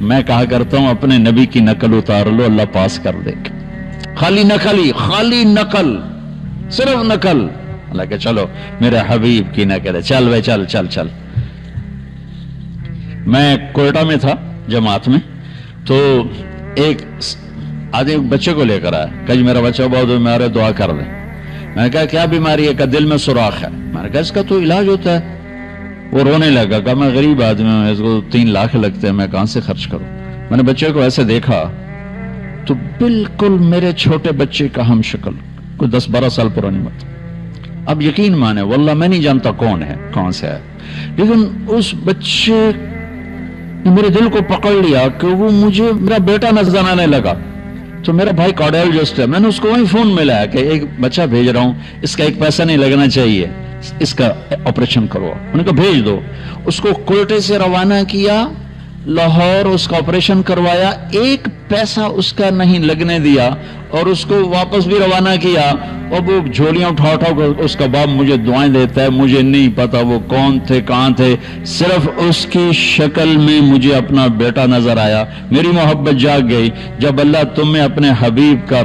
میں کہا کرتا ہوں اپنے نبی کی نقل اتار لو، اللہ پاس کر دے گا۔ خالی نقل، صرف نقل۔ اللہ کہ چلو میرے حبیب کی نقل ہے، چل بھائی چل چل چل۔ میں کوئٹہ میں تھا جماعت میں، تو ایک آدمی بچے کو لے کر آیا، کہ جی میرا بچہ بہت بیمار ہے، دعا کر دیں۔ میں نے کہا کیا بیماری ہے؟ کہ دل میں سوراخ ہے۔ میں نے کہا اس کا تو علاج ہوتا ہے۔ وہ رونے لگا، کہا میں غریب آدمی ہوں، اس کو 3 لاکھ لگتے ہیں، میں کہاں سے خرچ کروں؟ میں نے بچے کو ایسے دیکھا تو بالکل میرے چھوٹے بچے کا ہم شکل، کوئی 10-12 سال پرانی بات۔ اب یقین مانے واللہ میں نہیں جانتا کون ہے، کون سے ہے، لیکن اس بچے نے میرے دل کو پکڑ لیا کہ وہ مجھے میرا بیٹا نظر آنے لگا۔ تو میرا بھائی کارڈیالوجسٹ ہے، میں نے اس کو وہیں فون ملایا کہ ایک بچہ بھیج رہا ہوں، اس کا 1 پیسہ نہیں لگنا چاہیے، اس کا آپریشن کرو۔ انہوں نے کہا بھیج دو۔ اس کو کوئٹے سے روانہ کیا، لاہور اس کا آپریشن کروایا، 1 پیسہ اس کا نہیں لگنے دیا، اور اس کو واپس بھی روانہ کیا۔ اور وہ جھولیاں اٹھا کر اس کا باپ مجھے دعائیں دیتا ہے، مجھے نہیں پتا وہ کون تھے، کہاں تھے، صرف اس کی شکل میں مجھے اپنا بیٹا نظر آیا، میری محبت جاگ گئی۔ جب اللہ تمہیں اپنے حبیب کا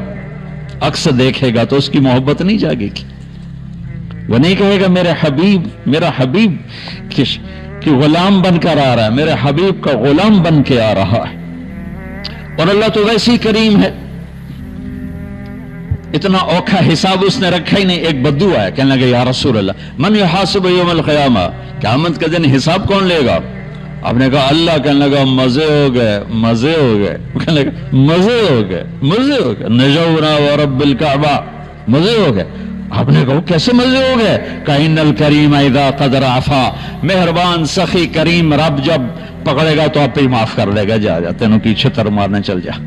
عکس دیکھے گا تو اس کی محبت نہیں جاگے گی، وہ نہیں کہے گا میرا حبیب کہ غلام بن کر آ رہا ہے، میرے حبیب کا غلام بن کے آ رہا ہے۔ اور اللہ تو ویسی کریم ہے، اتنا اوکھا حساب اس نے رکھا ہی نہیں۔ ایک بدو آیا، کہنے لگا یا رسول اللہ من یحاسب یوم القیامہ، قیامت کا دن حساب کون لے گا؟ آپ نے کہا اللہ۔ کہنے لگا مزے ہو گئے، مزے ہو گئے، کہنے لگا مزے ہو گئے، مزے ہو گئے، نجونا ورب الکعبہ، مزے ہو گئے۔ آپ نے کہا کیسے مزے ہو گئے؟ کہ ان الکریم اذا قدر عفا، مہربان سخی کریم رب جب پکڑے گا تو آپ ہی معاف کر لے گا، جا تینوں کی چھتر مارنے چل جا۔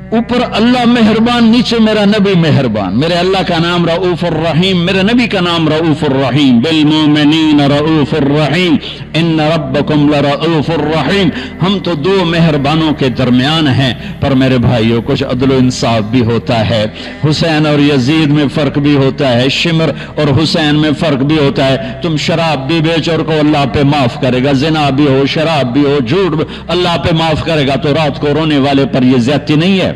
اوپر اللہ مہربان، نیچے میرا نبی مہربان۔ میرے اللہ کا نام رؤوف الرحیم، میرے نبی کا نام رؤوف الرحیم، بالمؤمنین رؤوف الرحیم ان ربکم لرؤوف الرحیم۔ ہم تو 2 مہربانوں کے درمیان ہیں، پر میرے بھائیوں کچھ عدل و انصاف بھی ہوتا ہے۔ حسین اور یزید میں فرق بھی ہوتا ہے، شمر اور حسین میں فرق بھی ہوتا ہے۔ تم شراب بھی بیچو اور کو اللہ پہ معاف کرے گا، زنا بھی ہو، شراب بھی ہو، جھوٹ بھی اللہ پہ معاف کرے گا، تو رات کو رونے والے پر یہ زیادتی نہیں ہے،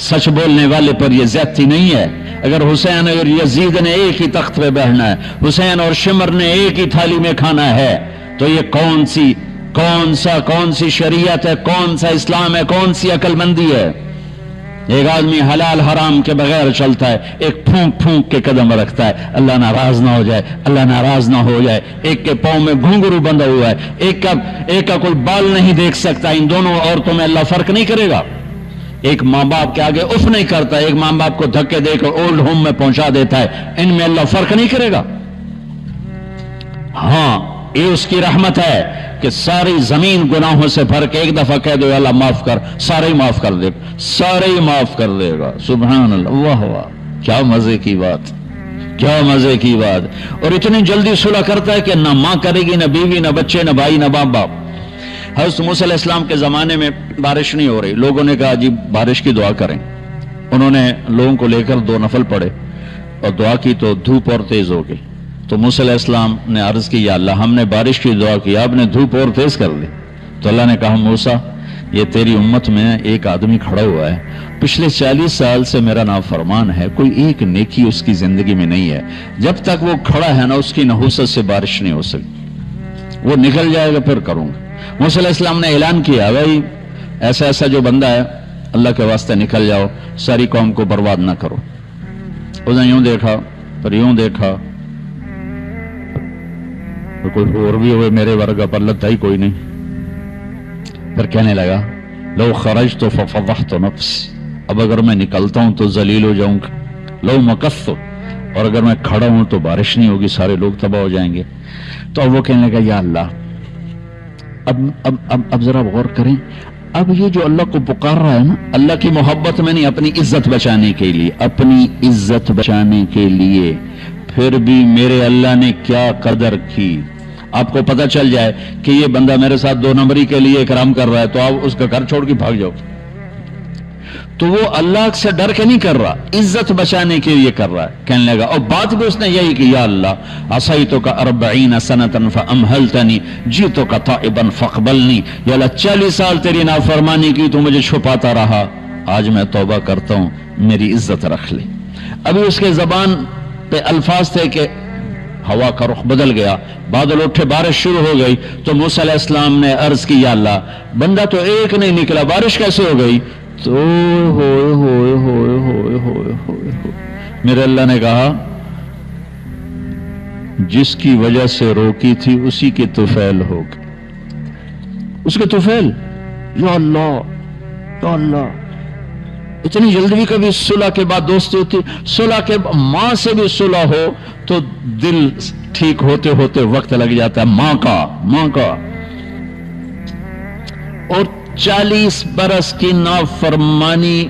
سچ بولنے والے پر یہ زیادتی نہیں ہے۔ اگر حسین اور یزید نے ایک ہی تخت پہ بیٹھنا ہے، حسین اور شمر نے ایک ہی تھالی میں کھانا ہے، تو یہ کون سی شریعت ہے، کون سا اسلام ہے، کون سی عقل مندی ہے؟ ایک آدمی حلال حرام کے بغیر چلتا ہے، ایک پھونک پھونک کے قدم رکھتا ہے، اللہ ناراض نہ ہو جائے، اللہ ناراض نہ ہو جائے۔ ایک کے پاؤں میں گھنگرو بندھا ہوا ہے، ایک کا کوئی بال نہیں دیکھ سکتا۔ ان دونوں عورتوں میں اللہ فرق نہیں کرے گا۔ ایک ماں باپ کے آگے اف نہیں کرتا، ایک ماں باپ کو دھکے دے کر اولڈ ہوم میں پہنچا دیتا ہے، ان میں اللہ فرق نہیں کرے گا۔ ہاں یہ اس کی رحمت ہے کہ ساری زمین گناہوں سے بھر کے ایک دفعہ کہہ دو اللہ معاف کر، سارے ہی معاف کر دے گا، سارے ہی معاف کر دے گا۔ سبحان اللہ، واہ واہ، کیا مزے کی بات، کیا مزے کی بات۔ اور اتنی جلدی صلح کرتا ہے کہ نہ ماں کرے گی، نہ بیوی، نہ بچے، نہ بھائی، نہ باپ باپ۔ حضرت موسیٰ علیہ السلام کے زمانے میں بارش نہیں ہو رہی، لوگوں نے کہا جی بارش کی دعا کریں۔ انہوں نے لوگوں کو لے کر 2 نفل پڑھے اور دعا کی تو دھوپ اور تیز ہو گئی۔ تو موسیٰ علیہ السلام نے عرض کی یا اللہ ہم نے بارش کی دعا کی، آپ نے دھوپ اور تیز کر دی۔ تو اللہ نے کہا موسیٰ یہ تیری امت میں ایک آدمی کھڑا ہوا ہے، پچھلے 40 سال سے میرا نافرمان ہے، کوئی ایک نیکی اس کی زندگی میں نہیں ہے، جب تک وہ کھڑا ہے نا اس کی نحوست سے بارش نہیں ہو سکتی، وہ نکل جائے گا پھر کروں گا۔ موسیٰ علیہ السلام نے اعلان کیا بھائی ایسا جو بندہ ہے اللہ کے واسطے نکل جاؤ، ساری قوم کو برباد نہ کرو۔ اس نے یوں دیکھا پھر یوں دیکھا، کوئی اور بھی ہوئے میرے ورگا پر لگتا ہی کوئی نہیں، پھر کہنے لگا لو خرجت ففضحت نفسی، اب اگر میں نکلتا ہوں تو ذلیل ہو جاؤں گا، لو مکثت، اور اگر میں کھڑا ہوں تو بارش نہیں ہوگی، سارے لوگ تباہ ہو جائیں گے۔ تو اب وہ کہنے لگا یا اللہ اب ذرا غور کریں، اب یہ جو اللہ کو پکار رہا ہے نا، اللہ کی محبت میں نہیں، اپنی عزت بچانے کے لیے، اپنی عزت بچانے کے لیے، پھر بھی میرے اللہ نے کیا قدر کی۔ آپ کو پتہ چل جائے کہ یہ بندہ میرے ساتھ 2 نمبری کے لیے کرام کر رہا ہے تو آپ اس کا گھر چھوڑ کے بھاگ جاؤ، تو وہ اللہ سے ڈر کے نہیں کر رہا، عزت بچانے کے لیے کر رہا ہے. کہنے لگا، اور بات بھی اس نے یہی کی، یا اللہ عصیتک 40 سنة فامہلتنی جئتک تائبا فاقبلنی، یا اللہ 40 سال تیری نافرمانی کی تو مجھے چھپاتا رہا، آج میں توبہ کرتا ہوں، میری عزت رکھ لے. ابھی اس کے زبان پہ الفاظ تھے کہ ہوا کا رخ بدل گیا، بادل اٹھے، بارش شروع ہو گئی. تو موسیٰ علیہ السلام نے عرض کی، یا اللہ بندہ تو ایک نہیں نکلا، بارش کیسے ہو گئی؟ تو ہوئے ہوئے ہوئے ہوئے ہوئے ہوئے میرے اللہ نے کہا، جس کی وجہ سے روکی تھی اسی کی طفیل ہوگی، اس کے طفیل. یا اللہ یا اللہ، اتنی جلدی بھی کبھی صلح کے بعد دوستی ہوتی؟ صلح کے ماں سے بھی صلح ہو تو دل ٹھیک ہوتے ہوتے وقت لگ جاتا ہے، ماں کا. اور 40 برس کی نافرمانی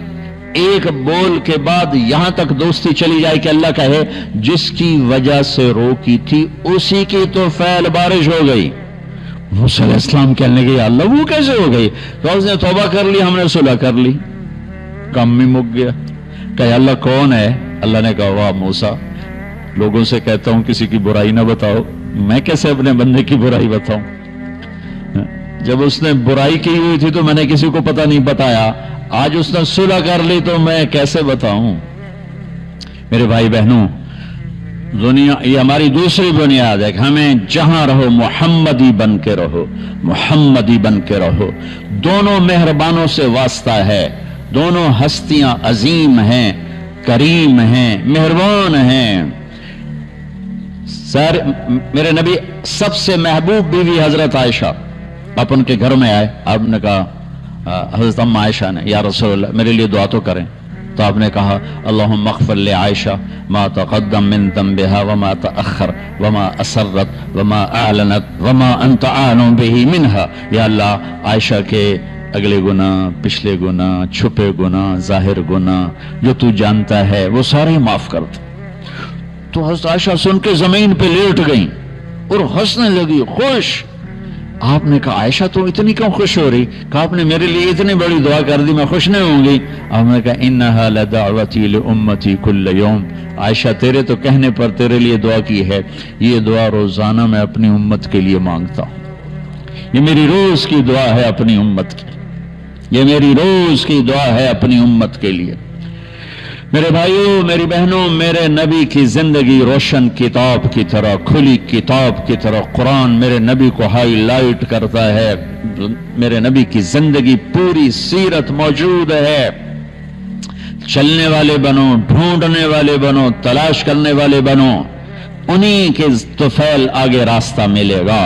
ایک بول کے بعد یہاں تک دوستی چلی جائے کہ اللہ کہے جس کی وجہ سے روکی تھی اسی کی تو فعل بارش ہو گئی. موسیٰ علیہ السلام کہنے لگے، یا اللہ وہ کیسے ہو گئی؟ تو اس نے توبہ کر لی، ہم نے صلح کر لی، کام میں مک گیا. کہ اللہ کون ہے؟ اللہ نے کہا، واہ موسیٰ، لوگوں سے کہتا ہوں کسی کی برائی نہ بتاؤ، میں کیسے اپنے بندے کی برائی بتاؤں؟ جب اس نے برائی کی ہوئی تھی تو میں نے کسی کو پتہ نہیں بتایا، آج اس نے صلح کر لی تو میں کیسے بتاؤں؟ میرے بھائی بہنوں، دنیا یہ ہماری دوسری بنیاد ہے کہ ہمیں جہاں رہو محمدی بن کے رہو، محمدی بن کے رہو. دونوں مہربانوں سے واسطہ ہے، دونوں ہستیاں عظیم ہیں، کریم ہیں، مہربان ہیں. میرے نبی سب سے محبوب بیوی حضرت عائشہ، آپ ان کے گھر میں آئے، آپ نے کہا، حضرت ام عائشہ نے، یا رسول اللہ میرے لیے دعا تو کریں. تو آپ نے کہا، اللہم اغفر لعائشہ ما تقدم من ذنبها وما تأخر وما اسرت وما اعلنت وما انت اعلم به منها. یا اللہ عائشہ کے اگلے گناہ، پچھلے گناہ، چھپے گناہ، ظاہر گناہ جو تو جانتا ہے وہ سارے معاف کر دے. تو حضرت عائشہ سن کے زمین پہ لیٹ گئیں اور ہنسنے لگی، خوش. آپ نے کہا، عائشہ تو اتنی کیوں خوش ہو رہی؟ کہا، آپ نے میرے لیے اتنی بڑی دعا کر دی، میں خوش نہیں ہوں گی؟ آپ نے کہا، انہا لدعوتی لامتی کل یوم. عائشہ تیرے تو کہنے پر تیرے لیے دعا کی ہے، یہ دعا روزانہ میں اپنی امت کے لیے مانگتا ہوں. یہ میری روز کی دعا ہے اپنی امت کی، یہ میری روز کی دعا ہے اپنی امت کے لیے. میرے بھائیوں، میری بہنوں، میرے نبی کی زندگی روشن کتاب کی طرح، کھلی کتاب کی طرح قرآن میرے نبی کو ہائی لائٹ کرتا ہے. میرے نبی کی زندگی پوری سیرت موجود ہے. چلنے والے بنو، ڈھونڈنے والے بنو، تلاش کرنے والے بنو، انہی کے طفیل آگے راستہ ملے گا.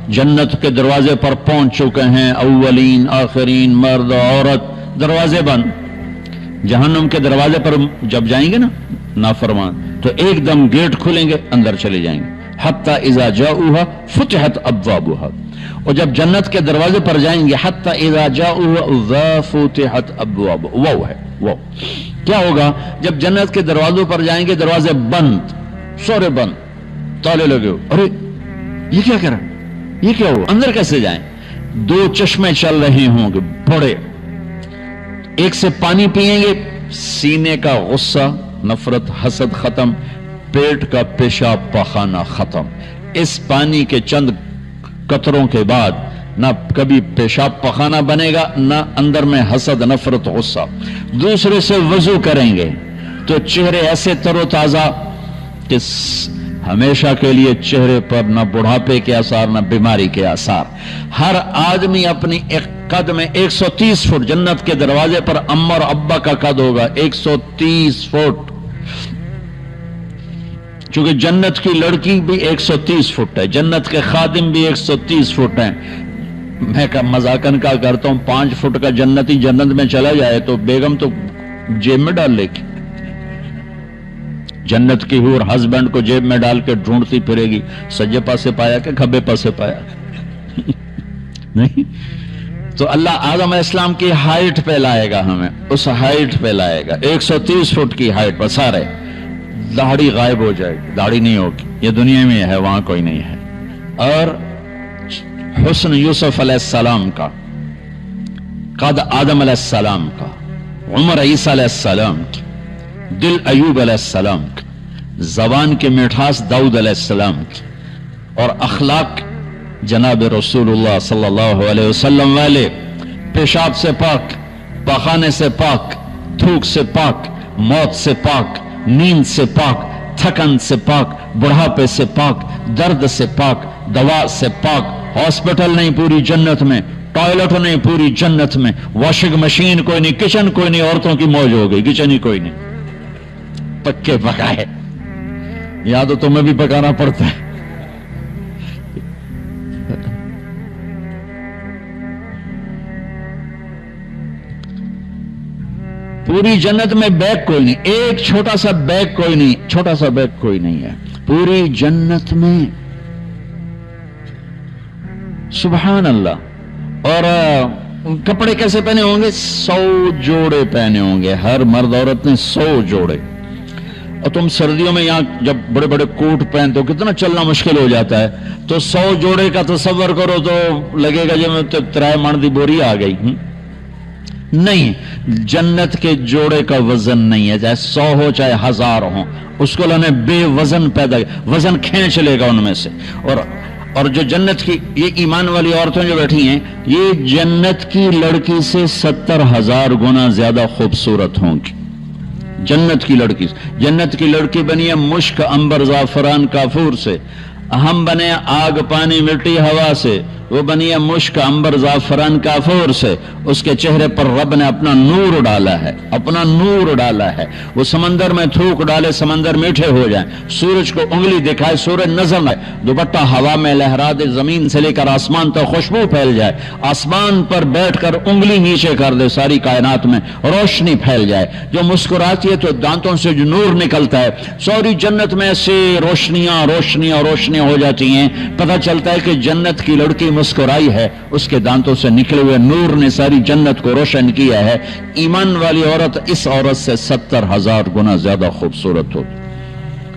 جنت کے دروازے پر پہنچ چکے ہیں، اولین آخرین، مرد عورت، دروازے بند. جہنم کے دروازے پر جب جائیں گے نا نافرمان، تو ایک دم گیٹ کھلیں گے، اندر چلے جائیں گے. حتی اذا جاؤها فتحت ابوابها. اور جب جنت کے دروازے پر جائیں گے، حتی اذا جاؤها فتحت ابوابها. وہ ہے وہ کیا ہوگا جب جنت کے دروازوں پر جائیں گے؟ دروازے بند، سورے بند، تالے لگے ہو. ارے یہ کیا کر رہا، یہ کیا ہوا، اندر کیسے جائیں؟ 2 چشمے چل رہے ہوں گے بڑے، ایک سے پانی پیئیں گے، سینے کا غصہ، نفرت، حسد ختم، پیٹ کا پیشاب پاخانہ ختم. اس پانی کے چند قطروں کے بعد نہ کبھی پیشاب پاخانہ بنے گا، نہ اندر میں حسد، نفرت، غصہ. دوسرے سے وضو کریں گے تو چہرے ایسے تر و تازہ کہ ہمیشہ کے لیے چہرے پر نہ بڑھاپے کے آثار، نہ بیماری کے آثار. ہر آدمی اپنی ایک قد میں 130 فٹ، جنت کے دروازے پر اماں اور ابا کا قد ہوگا 130 فٹ. چونکہ جنت کی لڑکی بھی 130 فٹ ہے، جنت کے خادم بھی 130 فٹ ہیں. میں مذاقن کا کرتا ہوں، 5 فٹ کا جنتی جنت میں چلا جائے تو بیگم تو جیب میں ڈال لے گی. جنت کی حور ہسبینڈ کو جیب میں ڈال کے ڈھونڈتی پھرے گی، سجے پاسے پایا کہ کھبے پاسے پایا نہیں. تو اللہ آدم علیہ السلام کی ہائٹ پہ لائے گا، ہمیں اس ہائٹ پہ لائے گا، 130 فٹ کی ہائٹ پر. سارے داڑھی غائب ہو جائے گی، داڑھی نہیں ہوگی. یہ دنیا میں ہے، وہاں کوئی نہیں ہے. اور حسن یوسف علیہ السلام کا، قد آدم علیہ السلام کا، عمر عیسیٰ علیہ السلام کی، دل ایوب علیہ السلام کی، زبان کی مٹھاس داؤد علیہ السلام کی، اور اخلاق جناب رسول اللہ صلی اللہ علیہ وسلم والے، پیشاب سے پاک، پخانے سے پاک، تھوک سے پاک، موت سے پاک، نیند سے پاک، تھکن سے پاک، بڑھاپے سے پاک، درد سے پاک، دوا سے پاک، ہاسپٹل نہیں پوری جنت میں، ٹوائلٹ نہیں پوری جنت میں، واشنگ مشین کوئی نہیں، کچن کوئی نہیں، عورتوں کی موج ہو گئی، کچن ہی کوئی نہیں، پکے پکائے، یا تو تمہیں بھی پکانا پڑتا ہے۔ پوری جنت میں بیگ کوئی نہیں، ایک چھوٹا سا بیگ کوئی نہیں، چھوٹا سا بیگ کوئی نہیں ہے پوری جنت میں، سبحان اللہ۔ اور کپڑے کیسے پہنے ہوں گے؟ 100 جوڑے پہنے ہوں گے، ہر مرد عورت نے 100 جوڑے۔ اور تم سردیوں میں یہاں جب بڑے بڑے کوٹ پہنتے ہو کتنا چلنا مشکل ہو جاتا ہے، تو 100 جوڑے کا تصور کرو تو لگے گا جب ترائے من دی بوری آ گئی۔ نہیں، جنت کے جوڑے کا وزن نہیں ہے، چاہے 100 ہو چاہے 1000 ہو، اس کو اللہ نے بے وزن پیدا کیا، وزن کھینچ لے گا ان میں سے۔ اور جو جنت کی یہ ایمان والی عورتیں جو بیٹھی ہیں، یہ جنت کی لڑکی سے 70,000 گنا زیادہ خوبصورت ہوں گی۔ جنت کی لڑکی، جنت کی لڑکی بنی ہے مشک، عنبر، زعفران، کافور سے، ہم بنے آگ، پانی، مٹی، ہوا سے، وہ بنی ہے مشک، عنبر، زعفران، کافور سے۔ اس کے چہرے پر رب نے اپنا نور ڈالا ہے، اپنا نور ڈالا ہے۔ وہ سمندر میں تھوک ڈالے، سمندر میٹھے ہو جائیں، سورج کو انگلی دکھائے، سورج نظر نہ آئے، دوپٹہ ہوا میں لہرا دے، زمین سے لے کر آسمان تک خوشبو پھیل جائے، آسمان پر بیٹھ کر انگلی نیچے کر دے، ساری کائنات میں روشنی پھیل جائے، جو مسکراتی ہے تو دانتوں سے جو نور نکلتا ہے، ساری جنت میں سے روشنیاں روشنیاں روشنیاں ہو جاتی ہیں۔ پتہ چلتا ہے کہ جنت کی لڑکی مسکرائی ہے، اس کے دانتوں سے نکلے ہوئے نور نے ساری جنت کو روشن کیا ہے۔ ایمان والی عورت اس عورت سے 70,000 گنا زیادہ خوبصورت ہو،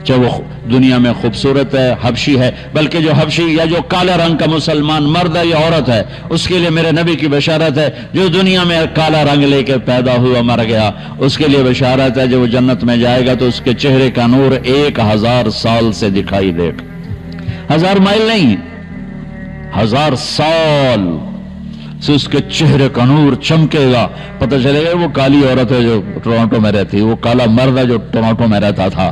چاہے وہ دنیا میں خوبصورت ہے، حبشی ہے، بلکہ جو حبشی یا جو کالا رنگ کا مسلمان مرد ہے یا عورت ہے، اس کے لیے میرے نبی کی بشارت ہے، جو دنیا میں کالا رنگ لے کے پیدا ہوا مر گیا، اس کے لیے بشارت ہے، جو وہ جنت میں جائے گا تو اس کے چہرے کا نور 1000 سال سے دکھائی دے گا۔ 1000 مائل نہیں، 1000 سال سے اس کے چہرے کا نور چمکے گا، پتہ چلے گا وہ کالی عورت ہے جو ٹورانٹو میں رہتی، وہ کالا مرد ہے جو ٹورانٹو میں رہتا تھا،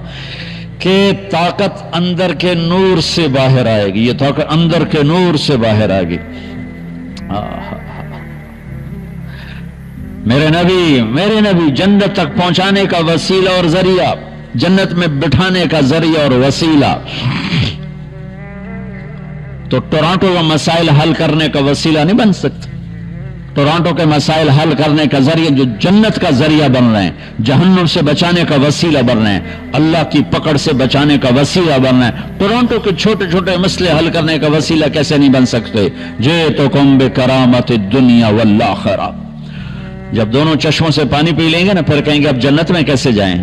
کہ طاقت اندر کے نور سے باہر آئے گی، یہ طاقت اندر کے نور سے باہر آئے گی۔ میرے نبی جنت تک پہنچانے کا وسیلہ اور ذریعہ، جنت میں بٹھانے کا ذریعہ اور وسیلہ، تو ٹورانٹو کا مسائل حل کرنے کا وسیلہ نہیں بن سکتا۔ ٹورانٹو کے مسائل حل کرنے کا ذریعہ جو جنت کا ذریعہ بن رہے ہیں، جہنم سے بچانے کا وسیلہ بن رہے ہیں، اللہ کی پکڑ سے بچانے کا وسیلہ بن رہے ہیں، ٹورانٹو کے چھوٹے چھوٹے مسئلے حل کرنے کا وسیلہ کیسے نہیں بن سکتے؟ جئتکم بکرامت الدنیا والآخرہ۔ جب دونوں چشموں سے پانی پی لیں گے نا، پھر کہیں گے اب جنت میں کیسے جائیں؟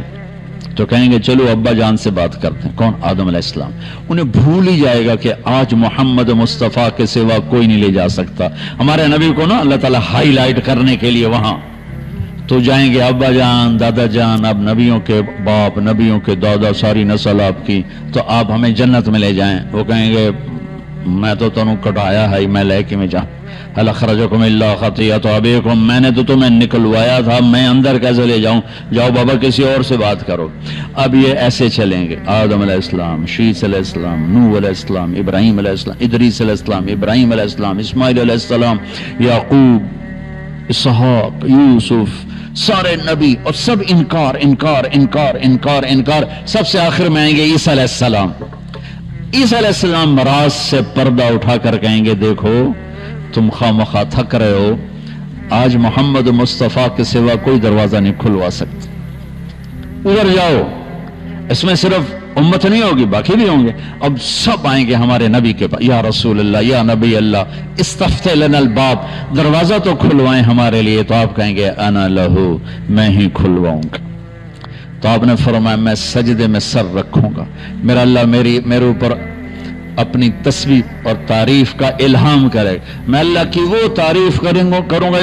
تو کہیں گے چلو ابا جان سے بات کرتے ہیں۔ کون؟ آدم علیہ السلام۔ انہیں بھول ہی جائے گا کہ آج محمد مصطفیٰ کے سوا کوئی نہیں لے جا سکتا۔ ہمارے نبی کو نا اللہ تعالیٰ ہائی لائٹ کرنے کے لیے وہاں تو جائیں گے، ابا جان، دادا جان، اب نبیوں کے باپ، نبیوں کے دادا، ساری نسل آپ کی، تو آپ ہمیں جنت میں لے جائیں۔ وہ کہیں گے میں تو تنوں کٹایا ہے، میں لے کے میں جاؤں، هل اخرجکم الا خطیئۃ ابیکم، میں نے تو تمہیں نکلوایا تھا، میں اندر کیسے لے جاؤں؟ جاؤ بابا کسی اور سے بات کرو۔ اب یہ ایسے چلیں گے، آدم علیہ السلام، شیث علیہ السلام، نوح علیہ السلام، ابراہیم علیہ السلام، ادریس علیہ السلام، ابراہیم علیہ السلام، اسماعیل علیہ السلام، یعقوب، اسحاق، یوسف، سارے نبی، اور سب انکار انکار انکار انکار انکار، سب سے آخر میں آئیں گے عیسیٰ علیہ السلام۔ عیسیٰ علیہ السلام راز سے پردہ اٹھا کر کہیں گے دیکھو تم خواہ تھک رہے ہو، آج محمد مصطفیٰ کے سوا کوئی دروازہ نہیں کھلوا سکتا، ادھر جاؤ۔ اس میں صرف امت نہیں ہوگی، باقی بھی ہوں گے، اب سب آئیں گے ہمارے نبی کے پاس، یا رسول اللہ، یا نبی اللہ، استفتح لنا الباب، دروازہ تو کھلوائیں ہمارے لیے۔ تو آپ کہیں گے انا لہو، میں ہی کھلواؤں گا۔ تو آپ نے فرمایا میں سجدے میں سر رکھوں گا، میرا اللہ میرے اوپر اپنی تسبیح اور تعریف کا الہام کرے، میں اللہ کی وہ تعریف کروں گا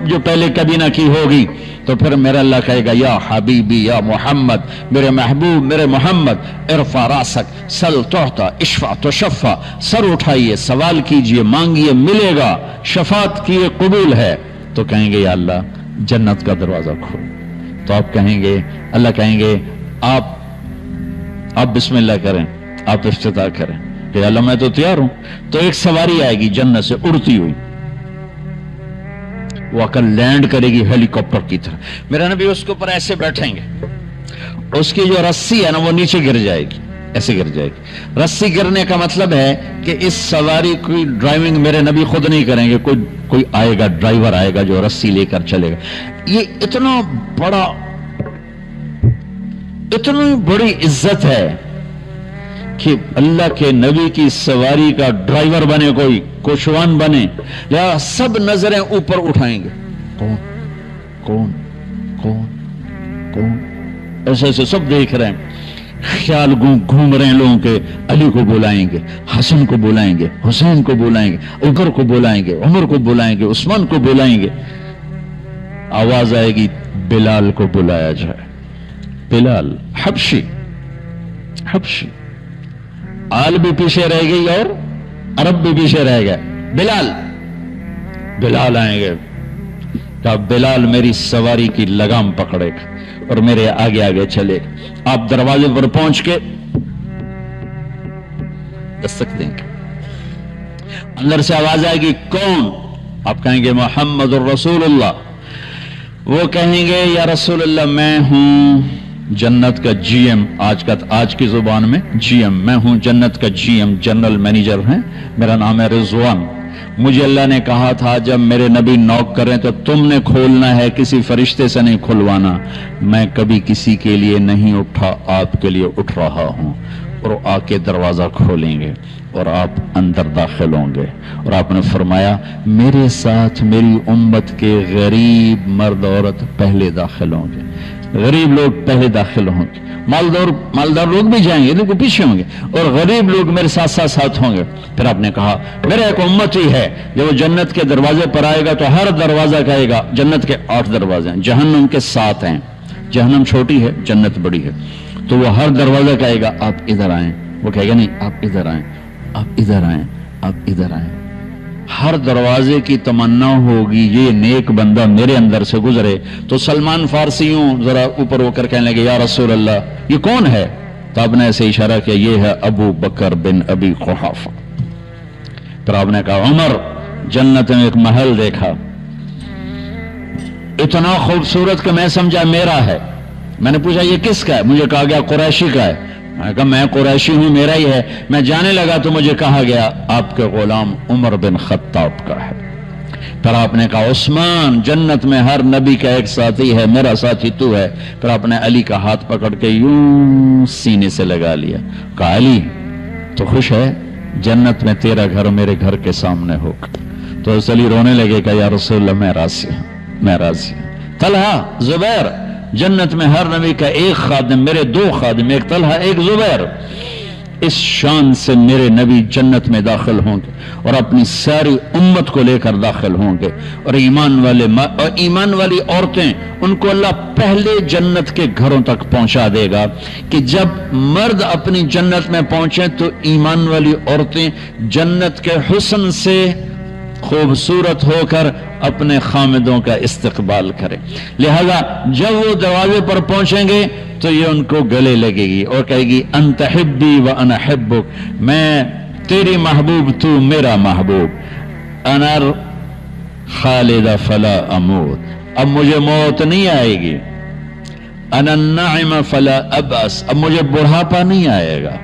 جو پہلے کبھی نہ کی ہوگی۔ تو پھر میرا اللہ کہے گا یا حبیبی یا محمد، میرے محبوب میرے محمد، ارفع راسک سل تعطا اشفع تشفع، سر اٹھائیے سوال کیجئے مانگیے ملے گا، شفاعت کیے قبول ہے۔ تو کہیں گے یا اللہ جنت کا دروازہ کھول، تو آپ کہیں گے، اللہ کہیں گے آپ بسم اللہ کریں، آپ افتتاح کریں کہ اللہ میں تو تیار ہوں۔ تو ایک سواری آئے گی جنت سے اڑتی ہوئی، وہ کل لینڈ کرے گی ہیلی کاپٹر کی طرح، میرا نبی اس کے اوپر ایسے بیٹھیں گے، اس کی جو رسی ہے نا وہ نیچے گر جائے گی، ایسے گر جائے گی۔ رسی گرنے کا مطلب ہے کہ اس سواری کی ڈرائیونگ میرے نبی خود نہیں کریں گے، کوئی آئے گا، ڈرائیور آئے گا جو رسی لے کر چلے گا۔ یہ اتنا اتنی بڑی عزت ہے کہ اللہ کے نبی کی سواری کا ڈرائیور بنے کوئی، کوشوان بنے، لہذا سب نظریں اوپر اٹھائیں گے، کون کون کون کون، ایسے ایسے سب دیکھ رہے ہیں، خیال گھوم رہے ہیں لوگوں کے، علی کو بلائیں گے، حسن کو بلائیں گے، حسین کو بلائیں گے، ابکر کو بلائیں گے، عمر کو بلائیں گے، عثمان کو بلائیں گے۔ آواز آئے گی بلال کو بلایا جائے، بلال حبشی، آل بھی پیچھے رہ گئی اور عرب بھی پیچھے رہ گئے، بلال آئیں گے، کہا بلال میری سواری کی لگام پکڑے گا اور میرے آگے آگے چلے گا۔ آپ دروازے پر پہنچ کے دستک دیں گے، اندر سے آواز آئے گی کون؟ آپ کہیں گے محمد الرسول اللہ۔ وہ کہیں گے یا رسول اللہ میں ہوں جنت کا جی ایم، آج کی زبان میں جی ایم، میں ہوں جنت کا جی ایم، جنرل مینیجر ہیں، میرا نام ہے رضوان۔ مجھے اللہ نے کہا تھا جب میرے نبی نوک کریں تو تم نے کھولنا ہے، کسی فرشتے سے نہیں کھلوانا۔ میں کبھی کسی کے لیے نہیں اٹھا، آپ کے لیے اٹھ رہا ہوں، اور آ کے دروازہ کھولیں گے اور آپ اندر داخل ہوں گے۔ اور آپ نے فرمایا میرے ساتھ میری امت کے غریب مرد عورت پہلے داخل ہوں گے، غریب لوگ پہلے داخل ہوں گے، مالدار لوگ بھی جائیں گے لیکن پیچھے ہوں گے، اور غریب لوگ میرے ساتھ ہوں گے۔ پھر آپ نے کہا میرا ایک امت ہی ہے جب وہ جنت کے دروازے پر آئے گا تو ہر دروازہ کہے گا، جنت کے 8 دروازے ہیں، جہنم کے 7 ہیں، جہنم چھوٹی ہے جنت بڑی ہے، تو وہ ہر دروازہ کہے گا آپ ادھر آئیں، وہ کہے گا نہیں آپ ادھر آئیں، آپ ادھر آئیں، آپ ادھر آئیں۔ ہر دروازے کی تمنا ہوگی یہ نیک بندہ میرے اندر سے گزرے۔ تو سلمان فارسیوں ذرا اوپر ہو کر کہنے لگے یا رسول اللہ یہ کون ہے؟ تو آپ نے ایسے اشارہ کیا یہ ہے ابو بکر بن ابی قحافہ۔ پھر آپ نے کہا عمر جنت میں ایک محل دیکھا اتنا خوبصورت کہ میں سمجھا میرا ہے۔ میں نے پوچھا یہ کس کا ہے؟ مجھے کہا گیا قریشی کا ہے۔ میں نے کہا میں قریشی ہوں، میرا ہی ہے۔ میں جانے لگا تو مجھے کہا گیا آپ کے غلام عمر بن خطاب کا ہے۔ پھر آپ نے کہا عثمان جنت میں ہر نبی کا ایک ساتھی ہے، میرا ساتھی تو ہے۔ پھر آپ نے علی کا ہاتھ پکڑ کے یوں سینے سے لگا لیا، کہا علی تو خوش ہے؟ جنت میں تیرا گھر میرے گھر کے سامنے ہوگا۔ تو علی رونے لگے کہ یا رسول اللہ میں راضی ہوں، میں راضی ہوں۔ طلحہ زبیر جنت میں ہر نبی کا ایک خادم، میرے 2 خادم، ایک طلحہ ایک زبیر۔ اس شان سے میرے نبی جنت میں داخل ہوں گے اور اپنی ساری امت کو لے کر داخل ہوں گے، اور ایمان والی عورتیں ان کو اللہ پہلے جنت کے گھروں تک پہنچا دے گا کہ جب مرد اپنی جنت میں پہنچیں تو ایمان والی عورتیں جنت کے حسن سے خوبصورت ہو کر اپنے خامدوں کا استقبال کریں۔ لہذا جب وہ دروازے پر پہنچیں گے تو یہ ان کو گلے لگے گی اور کہے گی انت حبی و انا حبک، میں تیری محبوب تو میرا محبوب، انا خالد فلا اموت، اب مجھے موت نہیں آئے گی، انا النعم فلا ابأس، اب مجھے بڑھاپا نہیں آئے گا،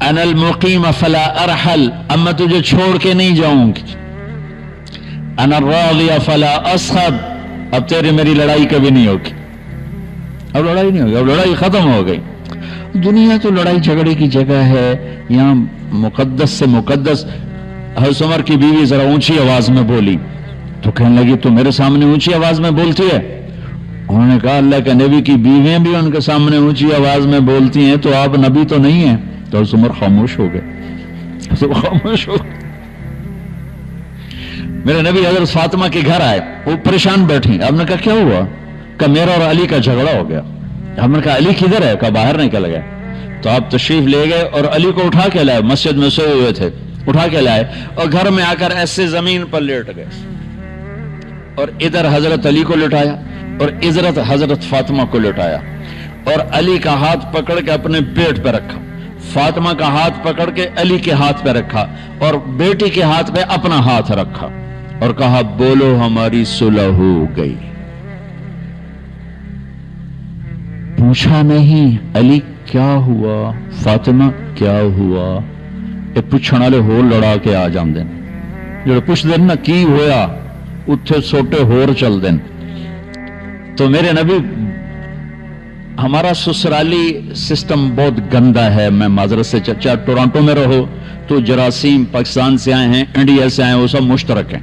انا المقیم فلا ارحل، اب میں تجھے چھوڑ کے نہیں جاؤں گی، انا الراضی فلا اسخط، اب تیری میری لڑائی کبھی نہیں ہوگی، اب لڑائی نہیں ہوگی، اب لڑائی ختم ہو گئی۔ دنیا تو لڑائی جھگڑے کی جگہ ہے، یہاں مقدس سے مقدس۔ حضرت عمر کی بیوی ذرا اونچی آواز میں بولی تو کہنے لگی تو میرے سامنے اونچی آواز میں بولتی ہے؟ انہوں نے کہا اللہ کے نبی کی بیویاں بھی ان کے سامنے اونچی آواز میں بولتی ہیں تو آپ نبی تو نہیں ہیں۔ تو حضرت عمر خاموش ہو گئے، خاموش ہو گئے۔ میرے نبی حضرت فاطمہ کے گھر آئے، وہ پریشان بیٹھی. آپ نے کہا کیا ہوا؟ کہ میرا اور علی کا جھگڑا ہو گیا. ہم نے کہا علی کدھر ہے؟ کہ باہر نکل گیا. تو آپ تشریف لے گئے اور علی کو اٹھا کے لائے. مسجد میں سوئے ہوئے تھے، اٹھا کے لائے اور گھر میں آ کر ایسے زمین پر لیٹ گئے اور ادھر حضرت علی کو لٹایا اور ادھر حضرت فاطمہ کو لٹایا اور علی کا ہاتھ پکڑ کے اپنے پیٹ پہ رکھا، فاطمہ کا ہاتھ پکڑ کے علی کے ہاتھ پہ رکھا اور بیٹی کے ہاتھ پہ اپنا ہاتھ رکھا اور کہا بولو ہماری صلح ہو گئی. پوچھا نہیں علی کیا ہوا، فاطمہ کیا ہوا. یہ پوچھنے والے ہور لڑا کے آ جاندے جو پوچھتے نا کی ہویا اتھے سوٹے ہور چل دیں. تو میرے نبی، ہمارا سسرالی سسٹم بہت گندا ہے. میں معذرت سے چچا ٹورانٹو میں رہو تو جراثیم پاکستان سے آئے ہیں، انڈیا سے آئے ہیں، وہ سب مشترک ہیں.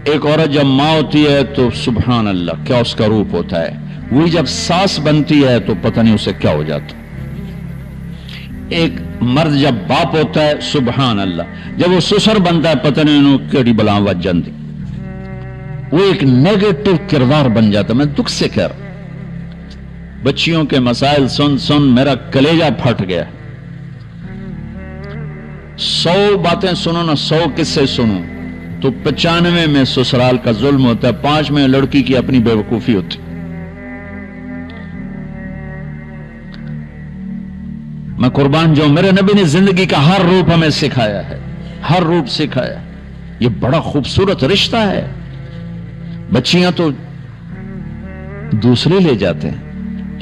ایک عورت جب ماں ہوتی ہے تو سبحان اللہ کیا اس کا روپ ہوتا ہے، وہی جب ساس بنتی ہے تو پتہ نہیں اسے کیا ہو جاتا. ایک مرد جب باپ ہوتا ہے سبحان اللہ، جب وہ سسر بنتا ہے پتہ نہیں انہوں کیڑی بلاں وج جاندی، وہ ایک نیگیٹو کردار بن جاتا. میں دکھ سے کہہ رہا، بچیوں کے مسائل سن سن میرا کلیجہ پھٹ گیا. 100 باتیں سنو نا، 100 قصے سنو تو 95 میں سسرال کا ظلم ہوتا ہے، 5 میں لڑکی کی اپنی بے وقوفی ہوتی. میں قربان جاؤں، میرے نبی نے زندگی کا ہر روپ ہمیں سکھایا ہے، ہر روپ سکھایا. یہ بڑا خوبصورت رشتہ ہے. بچیاں تو دوسرے لے جاتے ہیں،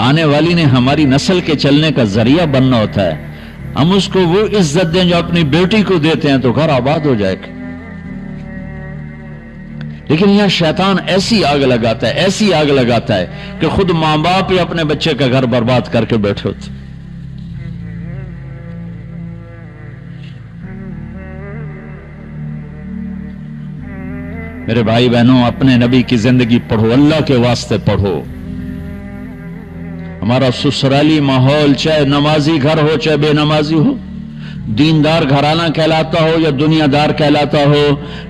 آنے والی نے ہماری نسل کے چلنے کا ذریعہ بننا ہوتا ہے. ہم اس کو وہ عزت دیں جو اپنی بیٹی کو دیتے ہیں تو گھر آباد ہو جائے گا. لیکن یہاں شیطان ایسی آگ لگاتا ہے، ایسی آگ لگاتا ہے کہ خود ماں باپ ہی اپنے بچے کا گھر برباد کر کے بیٹھے ہوتے. میرے بھائی بہنوں، اپنے نبی کی زندگی پڑھو، اللہ کے واسطے پڑھو. ہمارا سسرالی ماحول چاہے نمازی گھر ہو چاہے بے نمازی ہو، دیندار گھرانہ کہلاتا ہو یا دنیا دار کہلاتا ہو،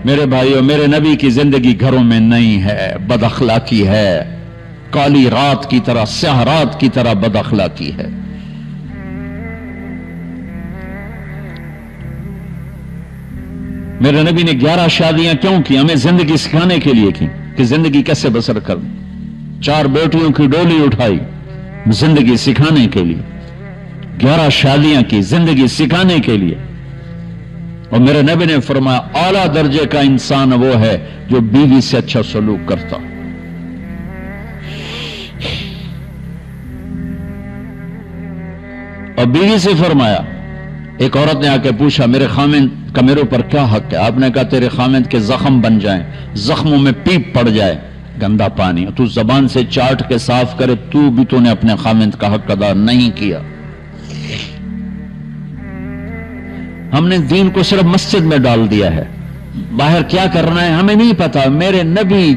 میرے بھائیو میرے نبی کی زندگی گھروں میں نہیں ہے، بد اخلاقی ہے. کالی رات کی طرح، سیاہ رات کی طرح بد اخلاقی ہے. میرے نبی نے 11 شادیاں کیوں کی؟ ہمیں زندگی سکھانے کے لیے کی کہ زندگی کیسے بسر کر. 4 بیٹیوں کی ڈولی اٹھائی زندگی سکھانے کے لیے، 11 شادیاں کی زندگی سکھانے کے لیے. اور میرے نبی نے فرمایا اعلیٰ درجے کا انسان وہ ہے جو بیوی سے اچھا سلوک کرتا. اور بیوی سے فرمایا، ایک عورت نے آ کے پوچھا میرے خامند کا میرے اوپر کیا حق ہے؟ آپ نے کہا تیرے خامند کے زخم بن جائیں، زخموں میں پیپ پڑ جائے، گندا پانی تو زبان سے چاٹ کے صاف کرے، تو نے اپنے خامند کا حق ادا نہیں کیا. ہم نے دین کو صرف مسجد میں ڈال دیا ہے، باہر کیا کرنا ہے ہمیں نہیں پتا. میرے نبی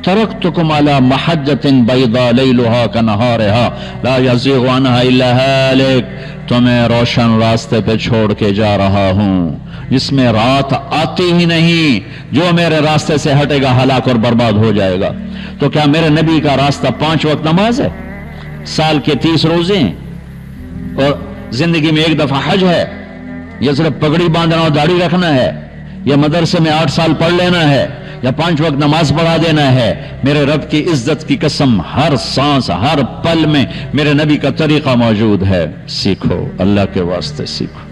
ترکتکم علی محجۃ بیضاء لیلھا کنہارھا لا یزیغ عنہا الا ہالک، تمہیں روشن راستے پہ چھوڑ کے جا رہا ہوں جس میں رات آتی ہی نہیں، جو میرے راستے سے ہٹے گا ہلاک اور برباد ہو جائے گا. تو کیا میرے نبی کا راستہ 5 وقت نماز ہے، سال کے 30 روزے ہیں اور زندگی میں 1 دفعہ حج ہے، یا صرف پگڑی باندھنا اور داڑھی رکھنا ہے، یا مدرسے میں 8 سال پڑھ لینا ہے، یا 5 وقت نماز پڑھا دینا ہے؟ میرے رب کی عزت کی قسم، ہر سانس ہر پل میں میرے نبی کا طریقہ موجود ہے. سیکھو، اللہ کے واسطے سیکھو.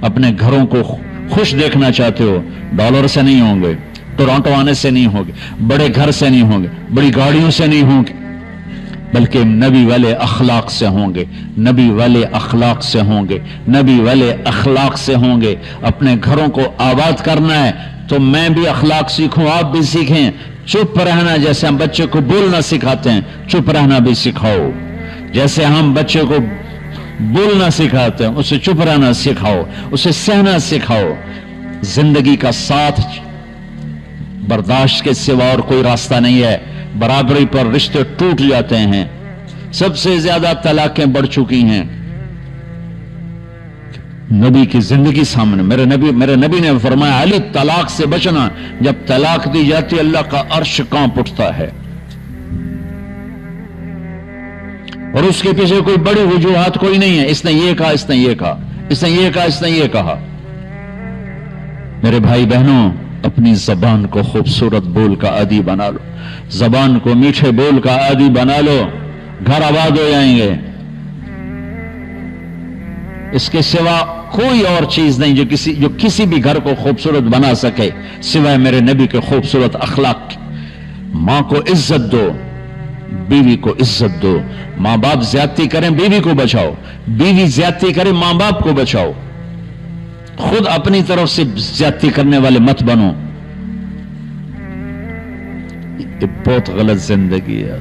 اپنے گھروں کو خوش دیکھنا چاہتے ہو، ڈالر سے نہیں ہوں گے، ٹورانٹو آنے سے نہیں ہوں گے، بڑے گھر سے نہیں ہوں گے، بڑی گاڑیوں سے نہیں ہوں گے، بلکہ نبی والے اخلاق سے ہوں گے، نبی والے اخلاق سے ہوں گے، نبی والے اخلاق سے ہوں گے. اپنے گھروں کو آباد کرنا ہے تو میں بھی اخلاق سیکھوں، آپ بھی سیکھیں. چپ رہنا، جیسے ہم بچے کو بولنا سکھاتے ہیں، چپ رہنا بھی سکھاؤ. جیسے ہم بچے کو بولنا سکھاتے ہیں اسے چپ رہنا سکھاؤ، اسے سہنا سکھاؤ. زندگی کا ساتھ برداشت کے سوا اور کوئی راستہ نہیں ہے. برابری پر رشتے ٹوٹ جاتے ہیں. سب سے زیادہ طلاقیں بڑھ چکی ہیں. نبی کی زندگی سامنے، میرے نبی نے فرمایا علی طلاق سے بچنا، جب طلاق دی جاتی اللہ کا عرش کانپ اٹھتا ہے، اور اس کے پیچھے کوئی بڑی وجوہات کوئی نہیں ہے، اس نے یہ کہا، اس نے یہ کہا، اس نے یہ کہا، اس نے یہ کہا۔ میرے بھائی بہنوں، اپنی زبان کو خوبصورت بول کا عادی بنا لو، زبان کو میٹھے بول کا عادی بنا لو، گھر آباد ہو جائیں گے۔ اس کے سوا کوئی اور چیز نہیں جو کسی بھی گھر کو خوبصورت بنا سکے سوائے میرے نبی کے خوبصورت اخلاق کی۔ ماں کو عزت دو، بیوی کو عزت دو، ماں باپ زیادتی کریں بیوی کو بچاؤ، بیوی زیادتی کرے ماں باپ کو بچاؤ، خود اپنی طرف سے زیادتی کرنے والے مت بنو۔ یہ بہت غلط زندگی ہے۔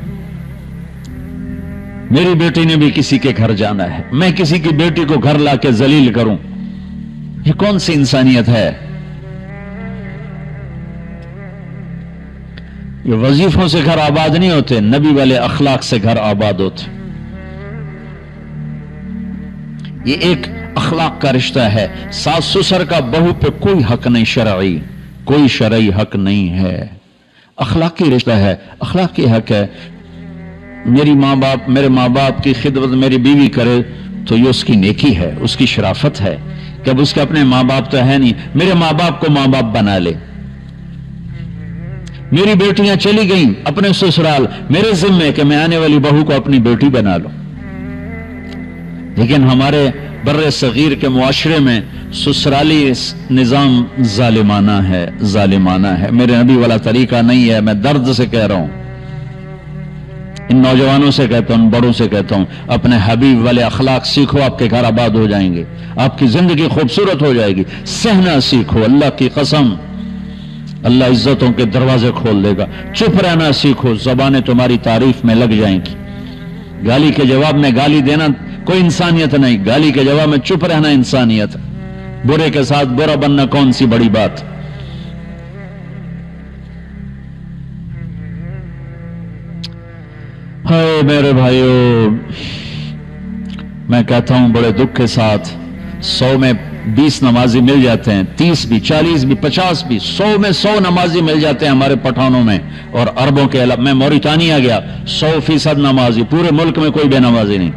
میری بیٹی نے بھی کسی کے گھر جانا ہے، میں کسی کی بیٹی کو گھر لا کے ذلیل کروں، یہ کون سی انسانیت ہے؟ یہ وظیفوں سے گھر آباد نہیں ہوتے، نبی والے اخلاق سے گھر آباد ہوتے۔ یہ ایک اخلاق کا رشتہ ہے۔ ساس سسر کا بہو پہ کوئی حق نہیں شرعی، کوئی شرعی حق نہیں ہے، اخلاقی رشتہ ہے، اخلاقی حق ہے۔ میرے ماں باپ کی خدمت میری بیوی کرے تو یہ اس کی نیکی ہے، اس کی شرافت ہے کہ اب اس کے اپنے ماں باپ تو ہے نہیں، میرے ماں باپ کو ماں باپ بنا لے۔ میری بیٹیاں چلی گئیں اپنے سسرال، میرے ذمہ کہ میں آنے والی بہو کو اپنی بیٹی بنا لوں۔ لیکن ہمارے بر صغیر کے معاشرے میں سسرالی نظام ظالمانہ ہے، میرے نبی والا طریقہ نہیں ہے۔ میں درد سے کہہ رہا ہوں، ان نوجوانوں سے کہتا ہوں، ان بڑوں سے کہتا ہوں، اپنے حبیب والے اخلاق سیکھو، آپ کے گھر آباد ہو جائیں گے، آپ کی زندگی خوبصورت ہو جائے گی۔ سہنا سیکھو، اللہ کی قسم اللہ عزتوں کے دروازے کھول دے گا۔ چپ رہنا سیکھو، زبانیں تمہاری تعریف میں لگ جائیں گی۔ گالی کے جواب میں گالی دینا کوئی انسانیت نہیں، گالی کے جواب میں چپ رہنا انسانیت۔ برے کے ساتھ برا بننا کون سی بڑی بات؟ ہائے میرے بھائیو، میں کہتا ہوں بڑے دکھ کے ساتھ، 100 میں 20 نمازی مل جاتے ہیں، 30 بھی، 40 بھی، 50 بھی، 100 میں 100 نمازی مل جاتے ہیں ہمارے پٹھانوں میں اور عربوں کے علاقے میں۔ موریتانیہ گیا، 100% نمازی، پورے ملک میں کوئی بے نمازی نہیں۔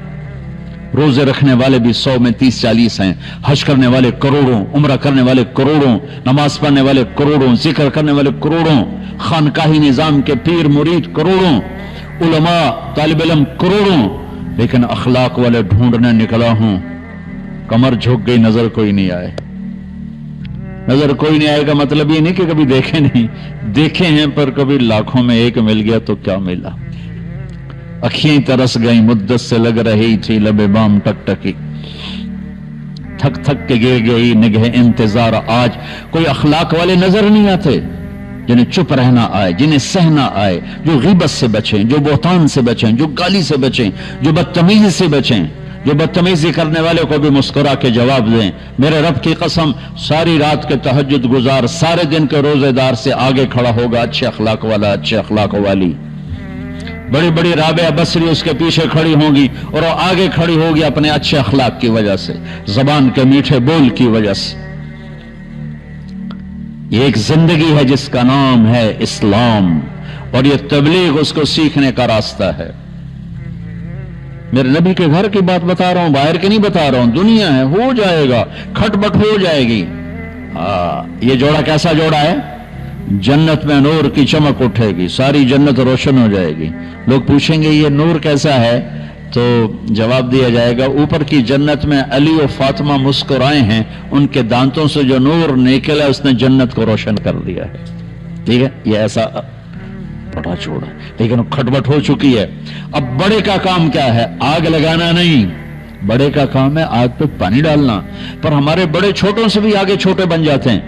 روزے رکھنے والے بھی 100 میں 30-40 ہیں، حج کرنے والے کروڑوں، عمرہ کرنے والے کروڑوں، نماز پڑھنے والے کروڑوں، ذکر کرنے والے کروڑوں، خانقاہی نظام کے پیر مرید کروڑوں، علماء طالب علم کروڑوں، لیکن اخلاق والے ڈھونڈنے نکلا ہوں، کمر جھک گئی، نظر کوئی نہیں آئے۔ نظر کوئی نہیں آئے کا مطلب یہ نہیں کہ کبھی دیکھے نہیں، دیکھے ہیں پر کبھی لاکھوں میں ایک مل گیا تو کیا ملا؟ اکھیں ترس گئیں، مدت سے لگ رہی تھی لب بام ٹک ٹکی، تھک تھک کے گر گئی نگہ انتظار۔ آج کوئی اخلاق والے نظر نہیں آتے، جنہیں چپ رہنا آئے، جنہیں سہنا آئے، جو غیبت سے بچیں، جو بہتان سے بچیں، جو گالی سے بچیں، جو بدتمیزی سے بچیں، جو بدتمیزی کرنے والے کو بھی مسکرا کے جواب دیں۔ میرے رب کی قسم، ساری رات کے تہجد گزار، سارے دن کے روزے دار سے آگے کھڑا ہوگا اچھے اخلاق والا، اچھے اخلاق والی۔ بڑی بڑی رابعہ بصری اس کے پیچھے کھڑی ہوں گی اور وہ آگے کھڑی ہوگی اپنے اچھے اخلاق کی وجہ سے، زبان کے میٹھے بول کی وجہ سے۔ یہ ایک زندگی ہے جس کا نام ہے اسلام، اور یہ تبلیغ اس کو سیکھنے کا راستہ ہے۔ میرے نبی کے گھر کی بات بتا رہا ہوں، باہر کی نہیں بتا رہا ہوں، دنیا ہے، ہو جائے گا، کھٹ بٹ ہو جائے گی۔ یہ جوڑا کیسا جوڑا ہے؟ جنت میں نور کی چمک اٹھے گی، ساری جنت روشن ہو جائے گی۔ لوگ پوچھیں گے یہ نور کیسا ہے؟ تو جواب دیا جائے گا، اوپر کی جنت میں علی و فاطمہ مسکرائے ہیں، ان کے دانتوں سے جو نور نکلا اس نے جنت کو روشن کر دیا ہے۔ ٹھیک ہے، یہ ایسا بڑا جوڑا، لیکن کھٹبٹ ہو چکی ہے۔ اب بڑے کا کام کیا ہے؟ آگ لگانا نہیں، بڑے کا کام ہے آگ پہ پانی ڈالنا۔ پر ہمارے بڑے چھوٹوں سے بھی آگے چھوٹے بن جاتے ہیں،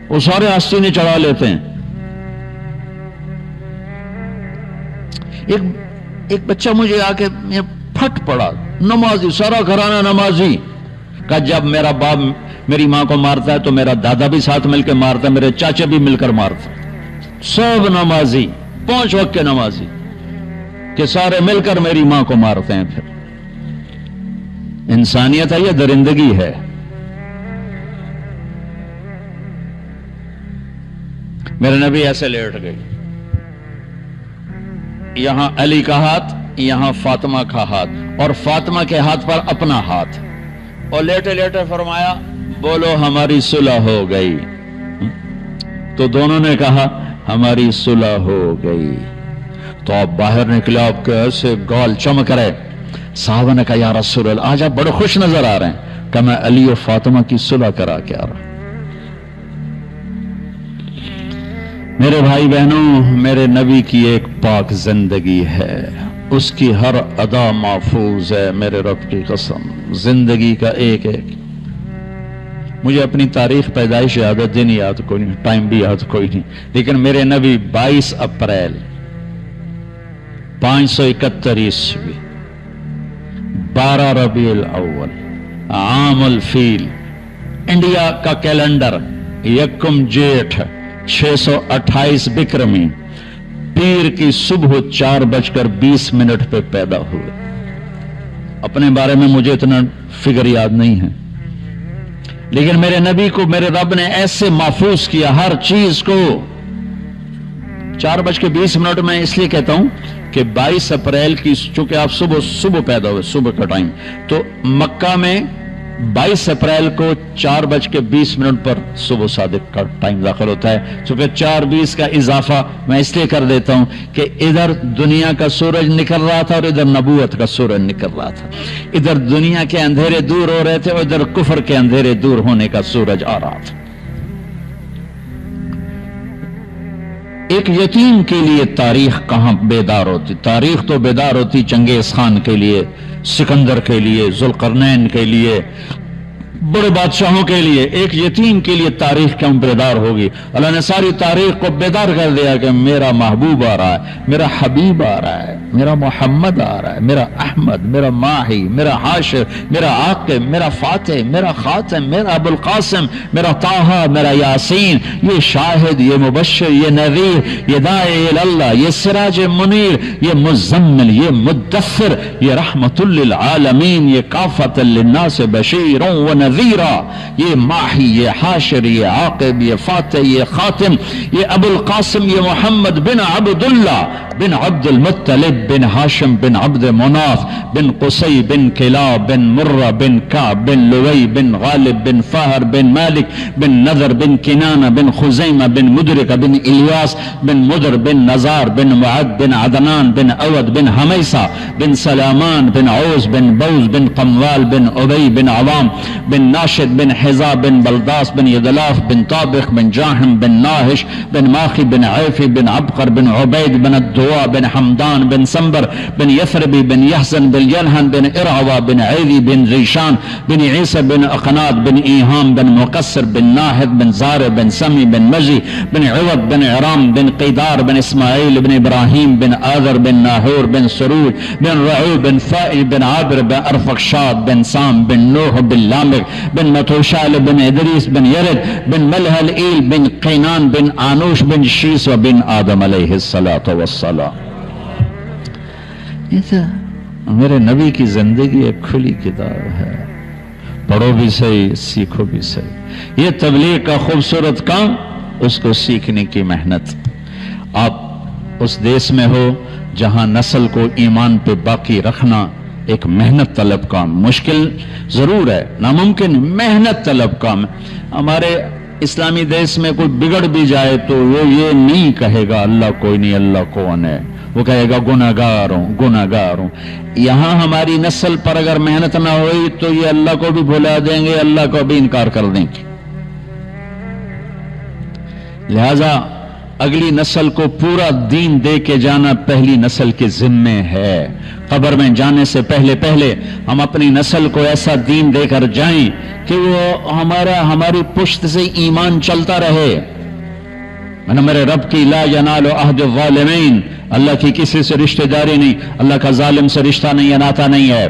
وہ سارے آستینے چڑھا لیتے ہیں۔ ایک بچہ مجھے آ کے پھٹ پڑا، نمازی، سارا گھرانہ نمازی، کہ جب میرا باپ میری ماں کو مارتا ہے تو میرا دادا بھی ساتھ مل کے مارتا ہے، میرے چاچا بھی مل کر مارتا، سب نمازی، 5 وقت کے نمازی، کہ سارے مل کر میری ماں کو مارتے ہیں۔ پھر انسانیت ہے یا درندگی ہے؟ میرے نبی ایسے لیٹ گئی، یہاں علی کا ہاتھ، یہاں فاطمہ کا ہاتھ، اور فاطمہ کے ہاتھ پر اپنا ہاتھ، اور لیٹے لیٹے فرمایا بولو ہماری صلح ہو گئی۔ تو دونوں نے کہا ہماری صلح ہو گئی۔ تو آپ باہر نکلے، آپ کے ایسے گال چمک رہے۔ صحابہ نے کہا یا رسول اللہ آج آپ بڑے خوش نظر آ رہے ہیں۔ کہ میں علی و فاطمہ کی صلح کرا کے آ رہا۔ میرے بھائی بہنوں، میرے نبی کی ایک پاک زندگی ہے، اس کی ہر ادا محفوظ ہے، میرے رب کی قسم۔ زندگی کا ایک ایک، مجھے اپنی تاریخ پیدائش یاد ہے، دن یاد کوئی نہیں، ٹائم بھی یاد کوئی نہیں، لیکن میرے نبی 22 اپریل 571 عیسوی 12 ربیع الاول عام الفیل، انڈیا کا کیلنڈر، یکم جیٹھ 628 بکرمی، پیر کی صبح 4:20 پہ پیدا ہوئے۔ اپنے بارے میں مجھے اتنا فگر یاد نہیں ہے، لیکن میرے نبی کو میرے رب نے ایسے محفوظ کیا ہر چیز کو۔ 4:20 میں اس لیے کہتا ہوں کہ 22 اپریل کی، چونکہ آپ صبح پیدا ہوئے، صبح کا ٹائم، تو مکہ میں 22 اپریل کو 4:20 پر صبح صادق کا ٹائم داخل ہوتا ہے۔ چونکہ 4:20 کا اضافہ میں اس لیے کر دیتا ہوں کہ ادھر دنیا کا سورج نکل رہا تھا اور ادھر نبوت کا سورج نکل رہا تھا، ادھر دنیا کے اندھیرے دور ہو رہے تھے اور ادھر کفر کے اندھیرے دور ہونے کا سورج آ رہا تھا۔ ایک یتیم کے لیے تاریخ کہاں بیدار ہوتی؟ تاریخ تو بیدار ہوتی چنگیز خان کے لیے، سکندر کے لیے، ذوالقرنین کے لیے، بڑے بادشاہوں کے لیے۔ ایک یتیم کے لیے تاریخ کیوں بیدار ہوگی؟ اللہ نے ساری تاریخ کو بیدار کر دیا کہ میرا محبوب آ رہا ہے، میرا حبیب آ رہا ہے، میرا محمد آ رہا ہے، میرا احمد، میرا ماہی، میرا حاشر، میرا عاقب، میرا فاتح، میرا خاتم، میرا ابو القاسم، میرا طٰہٰ، میرا یاسین، یہ شاہد، یہ مبشر، یہ نذیر، یہ داعی اللہ، یہ سراج منیر، یہ مزمل، یہ مدثر، یہ رحمت للعالمین، یہ کافۃ للناس بشیر و نذیرا، یہ ماہی، یہ حاشر، یہ عاقب، یہ فاتح، یہ خاتم، یہ ابو القاسم، یہ محمد بن عبداللہ بن عبد المطلب بن ہاشم بن عبد مناف بن قصی بن کلاب بن مرہ بن کعب بن لوی بن غالب بن فہر بن مالک بن نذر بن کنانہ بن خزیمہ بن مدرکہ بن الیاس بن مدر بن نزار بن معد بن عدنان بن اود بن حمیسہ بن سلامان بن عوز بن بوز بن قموال بن عبی بن عوام بن ناشد بن حزا بن بلداس بن یدلاف بن طابخ بن جاہم بن ناہش بن ماخی بن عیفی بن عبقر بن عبید بن الدواء بن حمدان بن سنبر بن یثربی بن یحزن بن یلحن بن ارعوہ بن عیدی بن زیشان بن عیسی بن اقناد بن ایہام بن مقصر بن ناہد بن زار بن سمی بن مجی بن عوض بن عرام بن قیدار بن اسماعیل بن ابراہیم بن آذر بن ناہور بن سرور بن رعو بن فائل بن عابر بن ارفقشاد بن سام بن نوح بن لامق بن متوشال بن ادریس بن یرد بن ملحل ایل بن قینان بن آنوش بن شیس و بن آدم علیہ السلام۔ میرے نبی کی زندگی ایک کھلی کتاب ہے، پڑھو بھی صحیح، سیکھو بھی صحیح۔ یہ تبلیغ کا خوبصورت کام، اس کو سیکھنے کی محنت۔ آپ اس دیس میں ہو جہاں نسل کو ایمان پہ باقی رکھنا ایک محنت طلب کام، مشکل ضرور ہے، ناممکن، محنت طلب کام۔ ہمارے اسلامی دیس میں کوئی بگڑ بھی جائے تو وہ یہ نہیں کہے گا اللہ کوئی نہیں، اللہ کون ہے، وہ کہے گا گناہگار ہوں، گناہگار ہوں۔ یہاں ہماری نسل پر اگر محنت نہ ہوئی تو یہ اللہ کو بھی بھلا دیں گے، اللہ کو بھی انکار کر دیں گے۔ لہذا اگلی نسل کو پورا دین دے کے جانا پہلی نسل کے ذمے ہے۔ قبر میں جانے سے پہلے ہم اپنی نسل کو ایسا دین دے کر جائیں کہ وہ ہماری پشت سے ایمان چلتا رہے۔ میرے رب کی لا ینال عہد الظالمین، اللہ کی کسی سے رشتہ داری نہیں، اللہ کا ظالم سے رشتہ نہیں ہے، ناتا نہیں ہے۔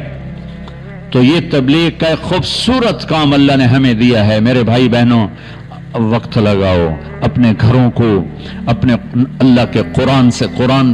تو یہ تبلیغ کا ایک خوبصورت کام اللہ نے ہمیں دیا ہے۔ میرے بھائی بہنوں، وقت لگاؤ، اپنے گھروں کو اپنے اللہ کے قرآن سے، قرآن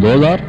2000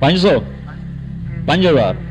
500 5000,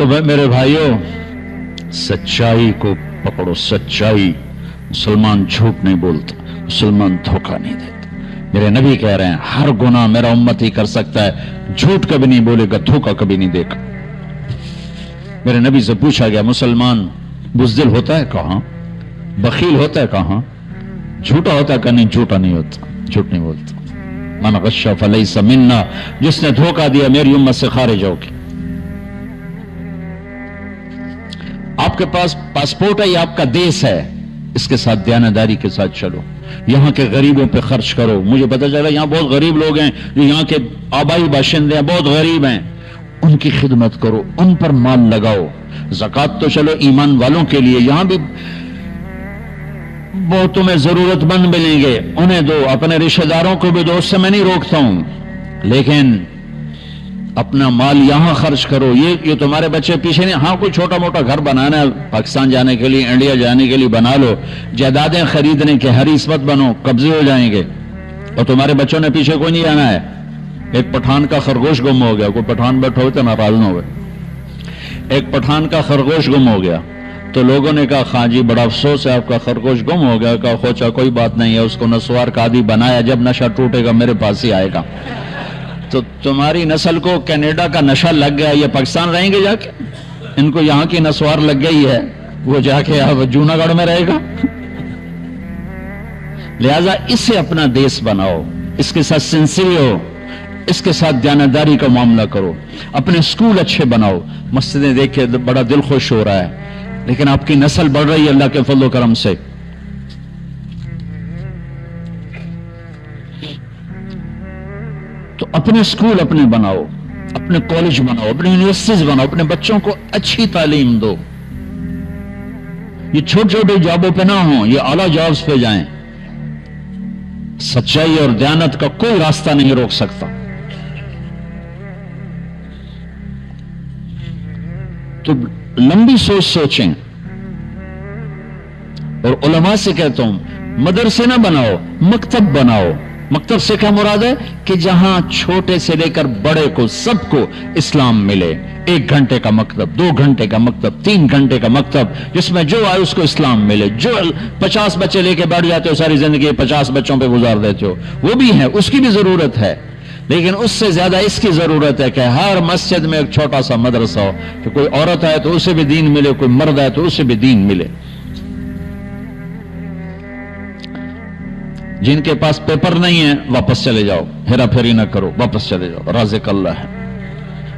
تو میرے بھائیوں سچائی کو پکڑو، سچائی. مسلمان جھوٹ نہیں بولتا، مسلمان دھوکہ نہیں دیتا. میرے نبی کہہ رہے ہیں ہر گناہ میرا امت ہی کر سکتا ہے، جھوٹ کبھی نہیں بولے گا، دھوکہ کبھی نہیں دیکھا. میرے نبی سے پوچھا گیا مسلمان بزدل ہوتا ہے کہاں، بخیل ہوتا ہے کہاں، جھوٹا ہوتا ہے کہ نہیں؟ جھوٹا نہیں ہوتا، جھوٹ نہیں بولتا. من غش فلیس منا، جس نے دھوکہ دیا میری امت سے خارج ہوگی. آپ کے پاس پاسپورٹ ہے، یہ آپ کا دیس ہے، اس کے ساتھ دیانتداری کے ساتھ چلو. یہاں کے غریبوں پہ خرچ کرو. مجھے پتا چلا یہاں بہت غریب لوگ ہیں جو یہاں کے آبائی باشندے ہیں، بہت غریب ہیں، ان کی خدمت کرو، ان پر مال لگاؤ. زکوٰۃ تو چلو ایمان والوں کے لیے، یہاں بھی بہت تمہیں ضرورت مند ملیں گے، انہیں دو، اپنے رشتہ داروں کو بھی دو، اس سے میں نہیں روکتا ہوں، لیکن اپنا مال یہاں خرچ کرو. یہ تمہارے بچے پیچھے نہیں. ہاں کوئی چھوٹا موٹا گھر بنانا ہے پاکستان جانے کے لیے، انڈیا جانے کے لیے بنا لو. جائیدادیں خریدنے کے حریص مت بنو، قبضے ہو جائیں گے. اور تمہارے بچوں نے پیچھے کوئی نہیں آنا ہے. ایک پٹھان کا خرگوش گم ہو گیا، کوئی پٹھان بیٹھا ہو تو ناراض نہ ہوئے. ایک پٹھان کا خرگوش گم ہو گیا تو لوگوں نے کہا خان جی بڑا افسوس ہے، آپ کا خرگوش گم ہو گیا. کہا خوچا کوئی بات نہیں ہے، اس کو نسوار کا عادی بنایا، جب نشہ ٹوٹے گا میرے پاس ہی آئے گا. تو تمہاری نسل کو کینیڈا کا نشہ لگ گیا، یہ پاکستان رہیں گے جا کے؟ ان کو یہاں کی نسوار لگ گئی ہے، وہ جا کے جونا گڑھ میں رہے گا. لہذا اسے اپنا دیس بناؤ، اس کے ساتھ سنسری ہو، اس کے ساتھ دیانتداری کا معاملہ کرو. اپنے اسکول اچھے بناؤ. مسجدیں دیکھ کے بڑا دل خوش ہو رہا ہے، لیکن آپ کی نسل بڑھ رہی ہے اللہ کے فضل و کرم سے. تو اپنے اسکول اپنے بناؤ، اپنے کالج بناؤ، اپنے یونیورسٹیز بناؤ، اپنے بچوں کو اچھی تعلیم دو. یہ چھوٹے چھوٹے جابوں پہ نہ ہوں، یہ اعلیٰ جابز پہ جائیں. سچائی اور دیانت کا کوئی راستہ نہیں روک سکتا. تو لمبی سوچ سوچیں. اور علماء سے کہتا ہوں مدرسے نہ بناؤ، مکتب بناؤ. مکتب سے کیا مراد ہے کہ جہاں چھوٹے سے لے کر بڑے کو سب کو اسلام ملے. 1 گھنٹے کا مکتب، 2 گھنٹے کا مکتب، 3 گھنٹے کا مکتب، جس میں جو آئے اس کو اسلام ملے. جو 50 بچے لے کے بیٹھ جاتے ہو ساری زندگی 50 بچوں پہ گزار دیتے ہو، وہ بھی ہے، اس کی بھی ضرورت ہے، لیکن اس سے زیادہ اس کی ضرورت ہے کہ ہر مسجد میں ایک چھوٹا سا مدرسہ ہو کہ کوئی عورت ہے تو اسے بھی دین ملے، کوئی مرد ہے تو اسے بھی دین ملے. جن کے پاس پیپر نہیں ہے واپس چلے جاؤ، ہیرا پھیری نہ کرو، واپس چلے جاؤ، رازق اللہ ہے.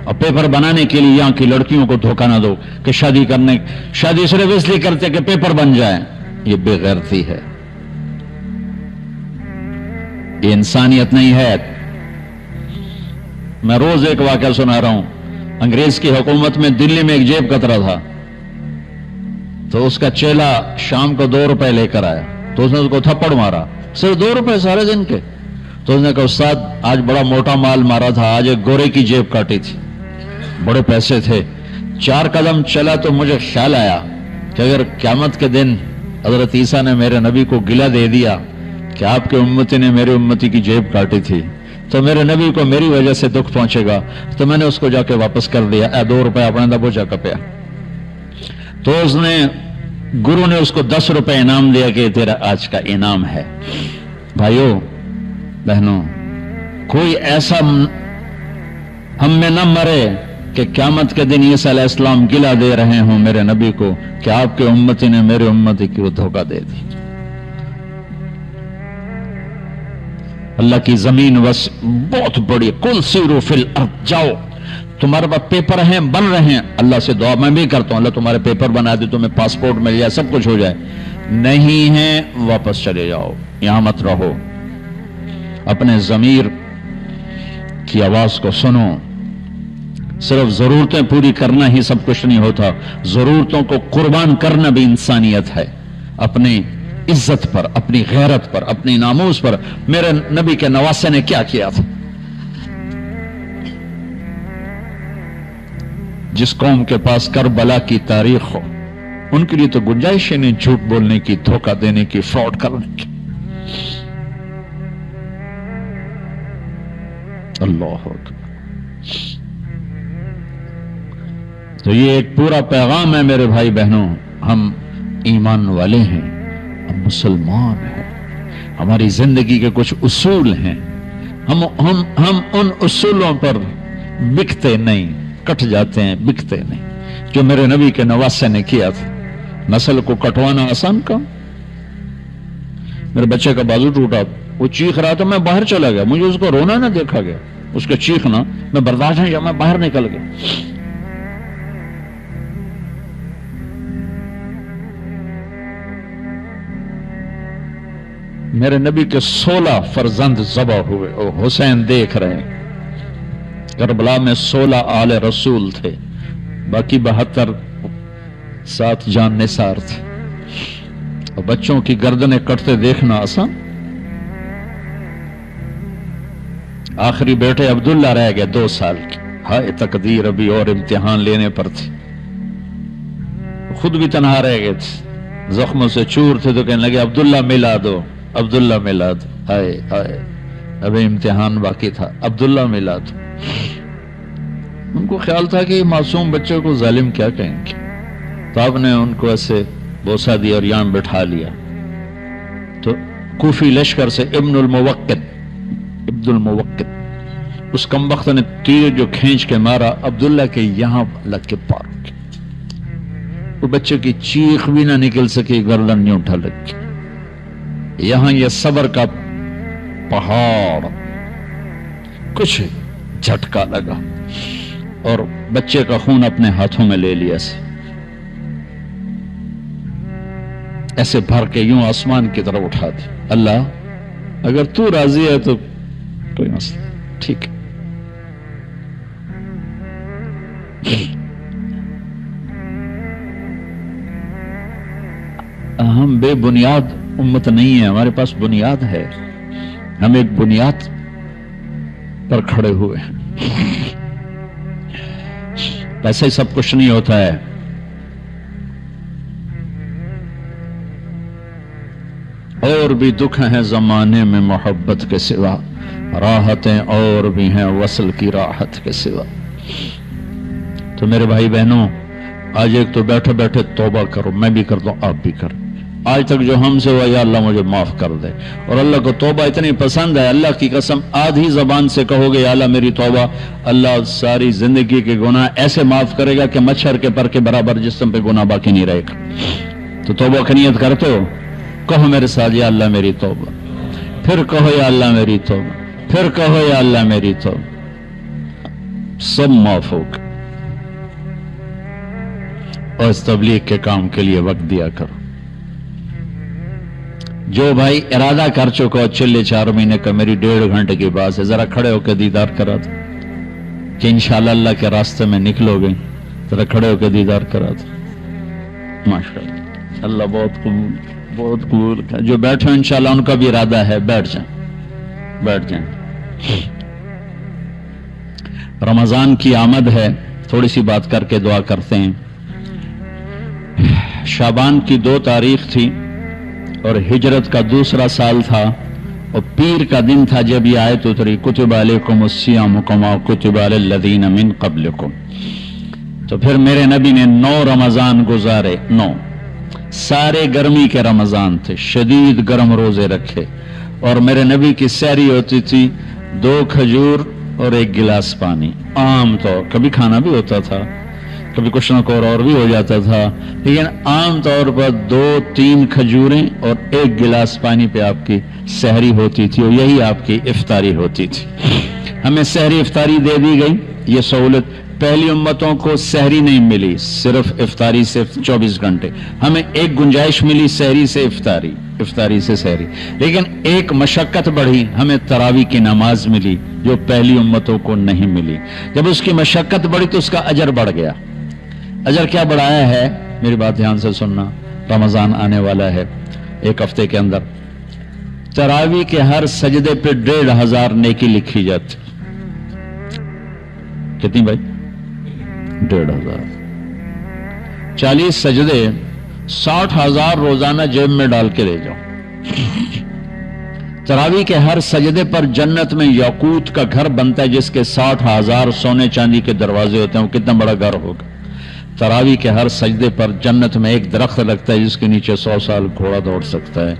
اور پیپر بنانے کے لیے یہاں کی لڑکیوں کو دھوکہ نہ دو کہ شادی صرف اس لیے کرتے کہ پیپر بن جائے. یہ بے غیرتی ہے، یہ انسانیت نہیں ہے. میں روز ایک واقعہ سنا رہا ہوں. انگریز کی حکومت میں دلی میں ایک جیب کترا تھا، تو اس کا چیلا شام کو 2 روپے لے کر آیا تو اس نے اس کو تھپڑ مارا. صرف 2 روپے سارے دن کے. تو اس نے کہا استاد آج بڑا موٹا مال مارا تھا، آج ایک گورے کی جیب کاٹی تھی، بڑے پیسے تھے. 4 قدم چلا تو مجھے خیال آیا کہ اگر قیامت کے دن حضرت عیسیٰ نے میرے نبی کو گلہ دے دیا کہ آپ کے امتی نے میرے امتی کی جیب کاٹی تھی تو میرے نبی کو میری وجہ سے دکھ پہنچے گا. تو میں نے اس کو جا کے واپس کر دیا. 2 روپے اپنے دا بوجھا کپیا. تو اس نے گرو نے اس کو 10 روپے انعام دیا کہ تیرا آج کا انعام ہے. بھائیوں بہنوں، کوئی ایسا ہم میں نہ مرے کہ قیامت کے دن عیسیٰ علیہ السلام گلہ دے رہے ہوں میرے نبی کو کہ آپ کے امتی نے میرے امتی کی وہ دھوکہ دے دی. اللہ کی زمین بہت بڑی. کل سیرو فی الارض، جاؤ. تمہارے پاس پیپر ہیں، بن رہے ہیں، اللہ سے دعا میں بھی کرتا ہوں اللہ تمہارے پیپر بنا دے، تمہیں پاسپورٹ مل جائے، سب کچھ ہو جائے. نہیں ہے واپس چلے جاؤ، یہاں مت رہو. اپنے ضمیر کی آواز کو سنو. صرف ضرورتیں پوری کرنا ہی سب کچھ نہیں ہوتا، ضرورتوں کو قربان کرنا بھی انسانیت ہے. اپنی عزت پر، اپنی غیرت پر، اپنی ناموس پر. میرے نبی کے نواسے نے کیا کیا تھا؟ جس قوم کے پاس کربلا کی تاریخ ہو ان کے لیے تو گنجائش ہی نہیں جھوٹ بولنے کی، دھوکہ دینے کی، فراڈ کرنے کی. اللہ اکبر. تو یہ ایک پورا پیغام ہے میرے بھائی بہنوں، ہم ایمان والے ہیں، ہم مسلمان ہیں، ہماری زندگی کے کچھ اصول ہیں، ہم ان اصولوں پر بکتے نہیں، کٹ جاتے ہیں، بکتے نہیں، جو میرے نبی کے نواسے نے کیا تھا۔ نسل کو کٹوانا آسان کام؟ میرے بچے کا بازو ٹوٹا، وہ چیخ رہا تھا، میں باہر چلا گیا، مجھے اس کو رونا نہ دیکھا گیا، اس کا چیخنا میں برداشت نہیں کیا، میں باہر نکل گیا۔ میرے نبی کے 16 فرزند ذبح ہوئے، اور حسین دیکھ رہے ہیں۔ کربلا میں 16 آل رسول تھے، باقی 72 ساتھ جان نثار تھے، اور بچوں کی گردنیں کٹتے دیکھنا آسان؟ آخری بیٹے عبداللہ رہ گئے 2 سال کی، ہائے تقدیر، ابھی اور امتحان لینے پر تھی، خود بھی تنہا رہ گئے تھے، زخموں سے چور تھے، تو کہنے لگے عبداللہ ملا دو، عبداللہ ملا دو، ہائے ہائے ابھی امتحان باقی تھا، عبداللہ ملا دو۔ ان کو خیال تھا کہ معصوم بچے کو ظالم کیا کہیں گے، تو آپ نے ان کو ایسے بوسہ دیا اور یہاں بٹھا لیا۔ تو کوفی لشکر سے ابن الموقد اس کمبخت نے تیر جو کھینچ کے مارا، عبداللہ کے یہاں لگ کے پار ہو گیا، وہ بچے کی چیخ بھی نہ نکل سکی، گردن یوں اٹھا لگ گئی۔ یہاں یہ صبر کا پہاڑ، کچھ جھٹکا لگا اور بچے کا خون اپنے ہاتھوں میں لے لیا، ایسے بھر کے یوں آسمان کی طرف اٹھا دی۔ اللہ اگر تو راضی ہے تو کوئی مسئلہ ٹھیک ہے۔ ہم بے بنیاد امت نہیں ہے، ہمارے پاس بنیاد ہے، ہم ایک بنیاد پر کھڑے ہوئے ہیں۔ ایسے ہی سب کچھ نہیں ہوتا ہے۔ اور بھی دکھ ہیں زمانے میں محبت کے سوا، راحتیں اور بھی ہیں وصل کی راحت کے سوا۔ تو میرے بھائی بہنوں، آج ایک تو بیٹھے بیٹھے توبہ کرو، میں بھی کرتا ہوں، آپ بھی کرو۔ آج تک جو ہم سے ہوا، یا اللہ مجھے معاف کر دے، اور اللہ کو توبہ اتنی پسند ہے، اللہ کی قسم آدھی زبان سے کہو گے یا اللہ میری توبہ، اللہ ساری زندگی کے گناہ ایسے معاف کرے گا کہ مچھر کے پر کے برابر جسم پہ گناہ باقی نہیں رہے گا۔ تو توبہ کی نیت کرتے ہو، کہو میرے ساتھ یا اللہ میری توبہ، پھر کہو یا اللہ میری توبہ، پھر کہو یا اللہ میری توبہ، سب معاف ہوگا۔ اور اس تبلیغ کے کام کے لیے وقت دیا کرو۔ جو بھائی ارادہ کر چکو چلے 4 مہینے کا، میری 1.5 گھنٹے کی بات ہے، ذرا کھڑے ہو کے دیدار کرا دو کہ انشاءاللہ اللہ کے راستے میں نکلو گے، ذرا کھڑے ہو کے دیدار کرا دو۔ ماشاءاللہ، اللہ بہت قبول، بہت قبول۔ جو بیٹھے ہیں انشاءاللہ ان کا بھی ارادہ ہے، بیٹھ جائیں، بیٹھ جائیں۔ رمضان کی آمد ہے، تھوڑی سی بات کر کے دعا کرتے ہیں۔ شعبان کی 2 تاریخ تھی اور ہجرت کا 2 سال تھا، اور پیر کا دن تھا جب یہ آیت اتری، کتب علیکم الصیام کما کتب علی الذین من قبلکم۔ تو پھر میرے نبی نے 9 رمضان گزارے، 9 سارے گرمی کے رمضان تھے، شدید گرم روزے رکھے، اور میرے نبی کی سحری ہوتی تھی 2 کھجور اور 1 گلاس پانی، عام طور، کبھی کھانا بھی ہوتا تھا، کبھی کچھ نہ کچھ اور بھی ہو جاتا تھا، لیکن عام طور پر 2-3 کھجوریں اور 1 گلاس پانی پہ آپ کی سحری ہوتی تھی، اور یہی آپ کی افطاری ہوتی تھی۔ ہمیں سحری افطاری دے دی گئی، یہ سہولت۔ پہلی امتوں کو سحری نہیں ملی، صرف افطاری سے 24 گھنٹے، ہمیں ایک گنجائش ملی سحری سے افطاری، افطاری سے سحری، لیکن ایک مشقت بڑھی، ہمیں تراویح کی نماز ملی جو پہلی امتوں کو نہیں ملی۔ جب اس کی مشقت بڑھی تو اس کا اجر بڑھ گیا۔ اجر کیا بڑھایا ہے؟ میری بات دھیان سے سننا، رمضان آنے والا ہے، 1 ہفتے کے اندر تراویح کے ہر سجدے پہ 1500 نیکی لکھی جاتی۔ کتنی بھائی؟ 1500۔ 40 سجدے، 60,000 روزانہ جیب میں ڈال کے لے جاؤ۔ تراویح کے ہر سجدے پر جنت میں یاقوت کا گھر بنتا ہے، جس کے 60,000 سونے چاندی کے دروازے ہوتے ہیں۔ وہ کتنا بڑا گھر ہوگا! تراوی کے ہر سجدے پر جنت میں ایک درخت لگتا ہے جس کے نیچے 100 سال گھوڑا دوڑ سکتا ہے.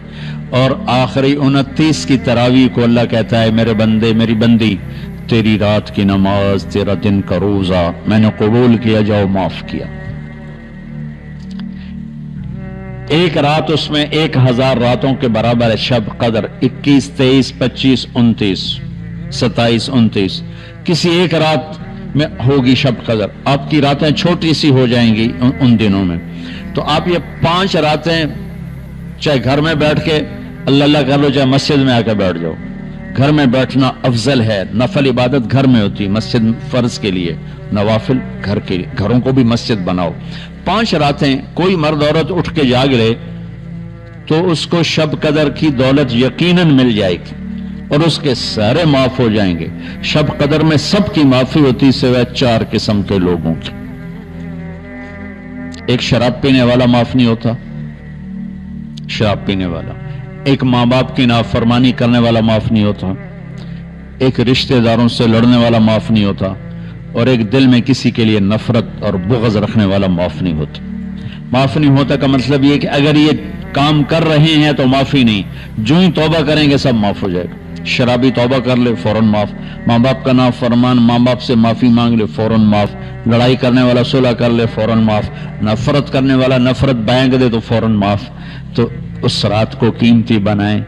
اور آخری 29 کی تراوی کو اللہ کہتا ہے میرے بندے میری بندی تیری رات کی نماز تیرا دن کا روزہ میں نے قبول کیا جاؤ معاف کیا. ایک رات اس میں 1000 راتوں کے برابر ہے. شب قدر 21 23 25 29 27 29 کسی ایک رات میں ہوگی شب قدر. آپ کی راتیں چھوٹی سی ہو جائیں گی ان دنوں میں. تو آپ یہ 5 راتیں چاہے گھر میں بیٹھ کے اللہ اللہ کر لو چاہے مسجد میں آ کے بیٹھ جاؤ. گھر میں بیٹھنا افضل ہے. نفل عبادت گھر میں ہوتی, مسجد فرض کے لیے, نوافل گھر کے لیے. گھروں کو بھی مسجد بناؤ. 5 راتیں کوئی مرد عورت اٹھ کے جاگ لے تو اس کو شب قدر کی دولت یقیناً مل جائے گی اور اس کے سارے معاف ہو جائیں گے. شب قدر میں سب کی معافی ہوتی سوائے 4 قسم کے لوگوں کی. ایک شراب پینے والا معاف نہیں ہوتا, شراب پینے والا. ایک ماں باپ کی نافرمانی کرنے والا معاف نہیں ہوتا. ایک رشتہ داروں سے لڑنے والا معاف نہیں ہوتا. اور ایک دل میں کسی کے لیے نفرت اور بغض رکھنے والا معاف نہیں ہوتا. معاف نہیں ہوتا کا مطلب یہ کہ اگر یہ کام کر رہے ہیں تو معافی نہیں, جو ہی توبہ کریں گے سب معاف ہو جائے گا. شرابی توبہ کر لے فوراً معاف. ماں باپ کا نافرمان ماں باپ سے معافی مانگ لے فوراً معاف. لڑائی کرنے والا صلح کر لے فوراً معاف. نفرت کرنے والا نفرت بیانگ دے تو فوراً معاف. تو اس رات کو قیمتی بنائیں.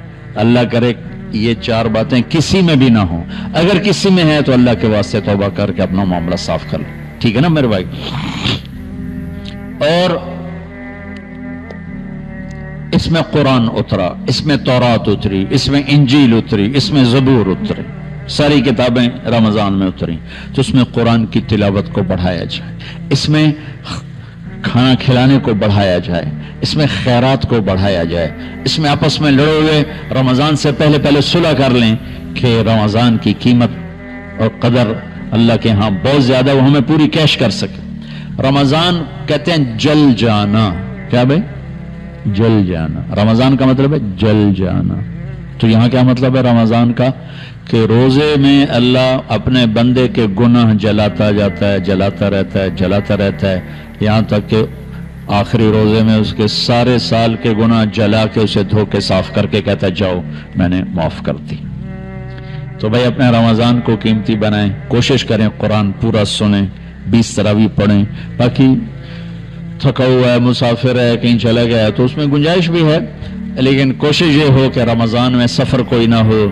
اللہ کرے یہ 4 باتیں کسی میں بھی نہ ہوں. اگر کسی میں ہے تو اللہ کے واسطے توبہ کر کے اپنا معاملہ صاف کر لیں. ٹھیک ہے نا میرے بھائی. اور اس میں قرآن اترا, اس میں تورات اتری, اس میں انجیل اتری, اس میں زبور اتری, ساری کتابیں رمضان میں اتری. تو اس میں قرآن کی تلاوت کو بڑھایا جائے, اس میں کھانا کھلانے کو بڑھایا جائے, اس میں خیرات کو بڑھایا جائے, اس میں آپس میں لڑے ہوئے رمضان سے پہلے صلح کر لیں کہ رمضان کی قیمت اور قدر اللہ کے ہاں بہت زیادہ, وہ ہمیں پوری کیش کر سکے. رمضان کہتے ہیں جل جانا. کیا بھائی؟ جل جانا. رمضان کا مطلب ہے جل جانا. تو یہاں کیا مطلب ہے رمضان کا؟ کہ روزے میں اللہ اپنے بندے کے گناہ جلاتا جاتا ہے, جلاتا رہتا ہے, جلاتا رہتا ہے, یہاں تک کہ آخری روزے میں اس کے سارے سال کے گناہ جلا کے اسے دھو کے صاف کر کے کہتا ہے جاؤ میں نے معاف کر دی. تو بھائی اپنے رمضان کو قیمتی بنائیں. کوشش کریں قرآن پورا سنیں, 20 تراویح پڑھیں. باقی تھکا ہوا ہے, مسافر ہے, کہیں چلا گیا ہے تو اس میں گنجائش بھی ہے, لیکن کوشش یہ ہو کہ رمضان میں سفر کوئی نہ ہو,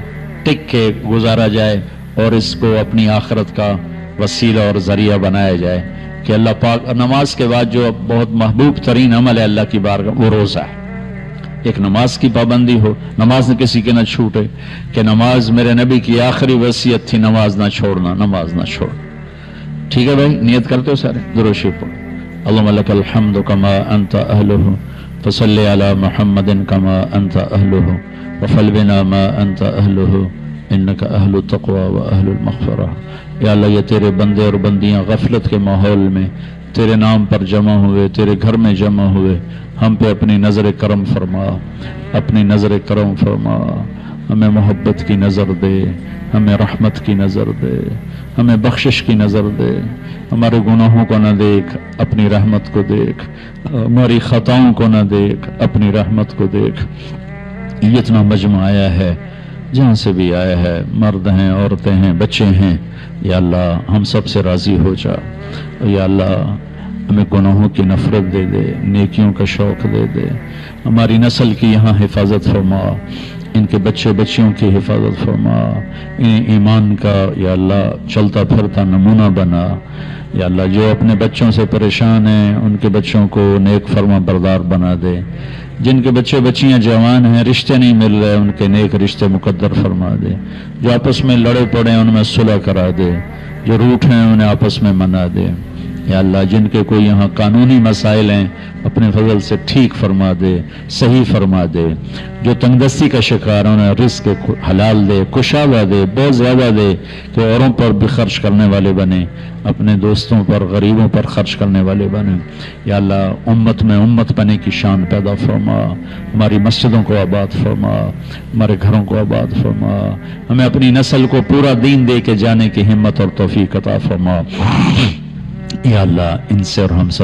ٹک کے گزارا جائے اور اس کو اپنی آخرت کا وسیلہ اور ذریعہ بنایا جائے. کہ اللہ پاک نماز کے بعد جو بہت محبوب ترین عمل ہے اللہ کی بارگاہ وہ روزہ ہے. ایک نماز کی پابندی ہو, نماز نہ کسی کے نہ چھوٹے. کہ نماز میرے نبی کی آخری وصیت تھی, نماز نہ چھوڑنا, نماز نہ چھوڑنا. ٹھیک ہے بھائی, نیت کرتے ہو سارے؟ درود شریف پڑھو. اللہم لک الحمد کما انت اہلہ فصلی علی محمد کما انت اہلہ وفل بنا ما انت اہلہ انک اہل التقوی و اہل المغفرہ. یا اللہ یہ تیرے بندے اور بندیاں غفلت کے ماحول میں تیرے نام پر جمع ہوئے, تیرے گھر میں جمع ہوئے, ہم پہ اپنی نظر کرم فرما, اپنی نظر کرم فرما. ہمیں محبت کی نظر دے, ہمیں رحمت کی نظر دے, ہمیں بخشش کی نظر دے. ہمارے گناہوں کو نہ دیکھ, اپنی رحمت کو دیکھ. ہماری خطاؤں کو نہ دیکھ, اپنی رحمت کو دیکھ. یہ اتنا مجمع آیا ہے, جہاں سے بھی آیا ہے, مرد ہیں, عورتیں ہیں, بچے ہیں. یا اللہ ہم سب سے راضی ہو جا. یا اللہ ہمیں گناہوں کی نفرت دے دے, نیکیوں کا شوق دے دے. ہماری نسل کی یہاں حفاظت فرما, ان کے بچے بچیوں کی حفاظت فرما. انہیں ایمان کا یا اللہ چلتا پھرتا نمونہ بنا. یا اللہ جو اپنے بچوں سے پریشان ہیں ان کے بچوں کو نیک فرما بردار بنا دے. جن کے بچے بچیاں جوان ہیں, رشتے نہیں مل رہے, ان کے نیک رشتے مقدر فرما دے. جو آپس میں لڑے پڑے ہیں ان میں صلح کرا دے, جو روٹھے ہیں انہیں آپس میں منا دے. یا اللہ جن کے کوئی یہاں قانونی مسائل ہیں اپنے فضل سے ٹھیک فرما دے, صحیح فرما دے. جو تنگ دستی کا شکار ہیں انہیں رزق حلال دے, کشادہ دے, بہت زیادہ دے, کہ اوروں پر بھی خرچ کرنے والے بنے, اپنے دوستوں پر غریبوں پر خرچ کرنے والے بنے. یا اللہ امت میں امت بنے کی شان پیدا فرما. ہماری مسجدوں کو آباد فرما, ہمارے گھروں کو آباد فرما. ہمیں اپنی نسل کو پورا دین دے کے جانے کی ہمت اور توفیق عطا فرما. یا اللہ ان سے اور ہم سب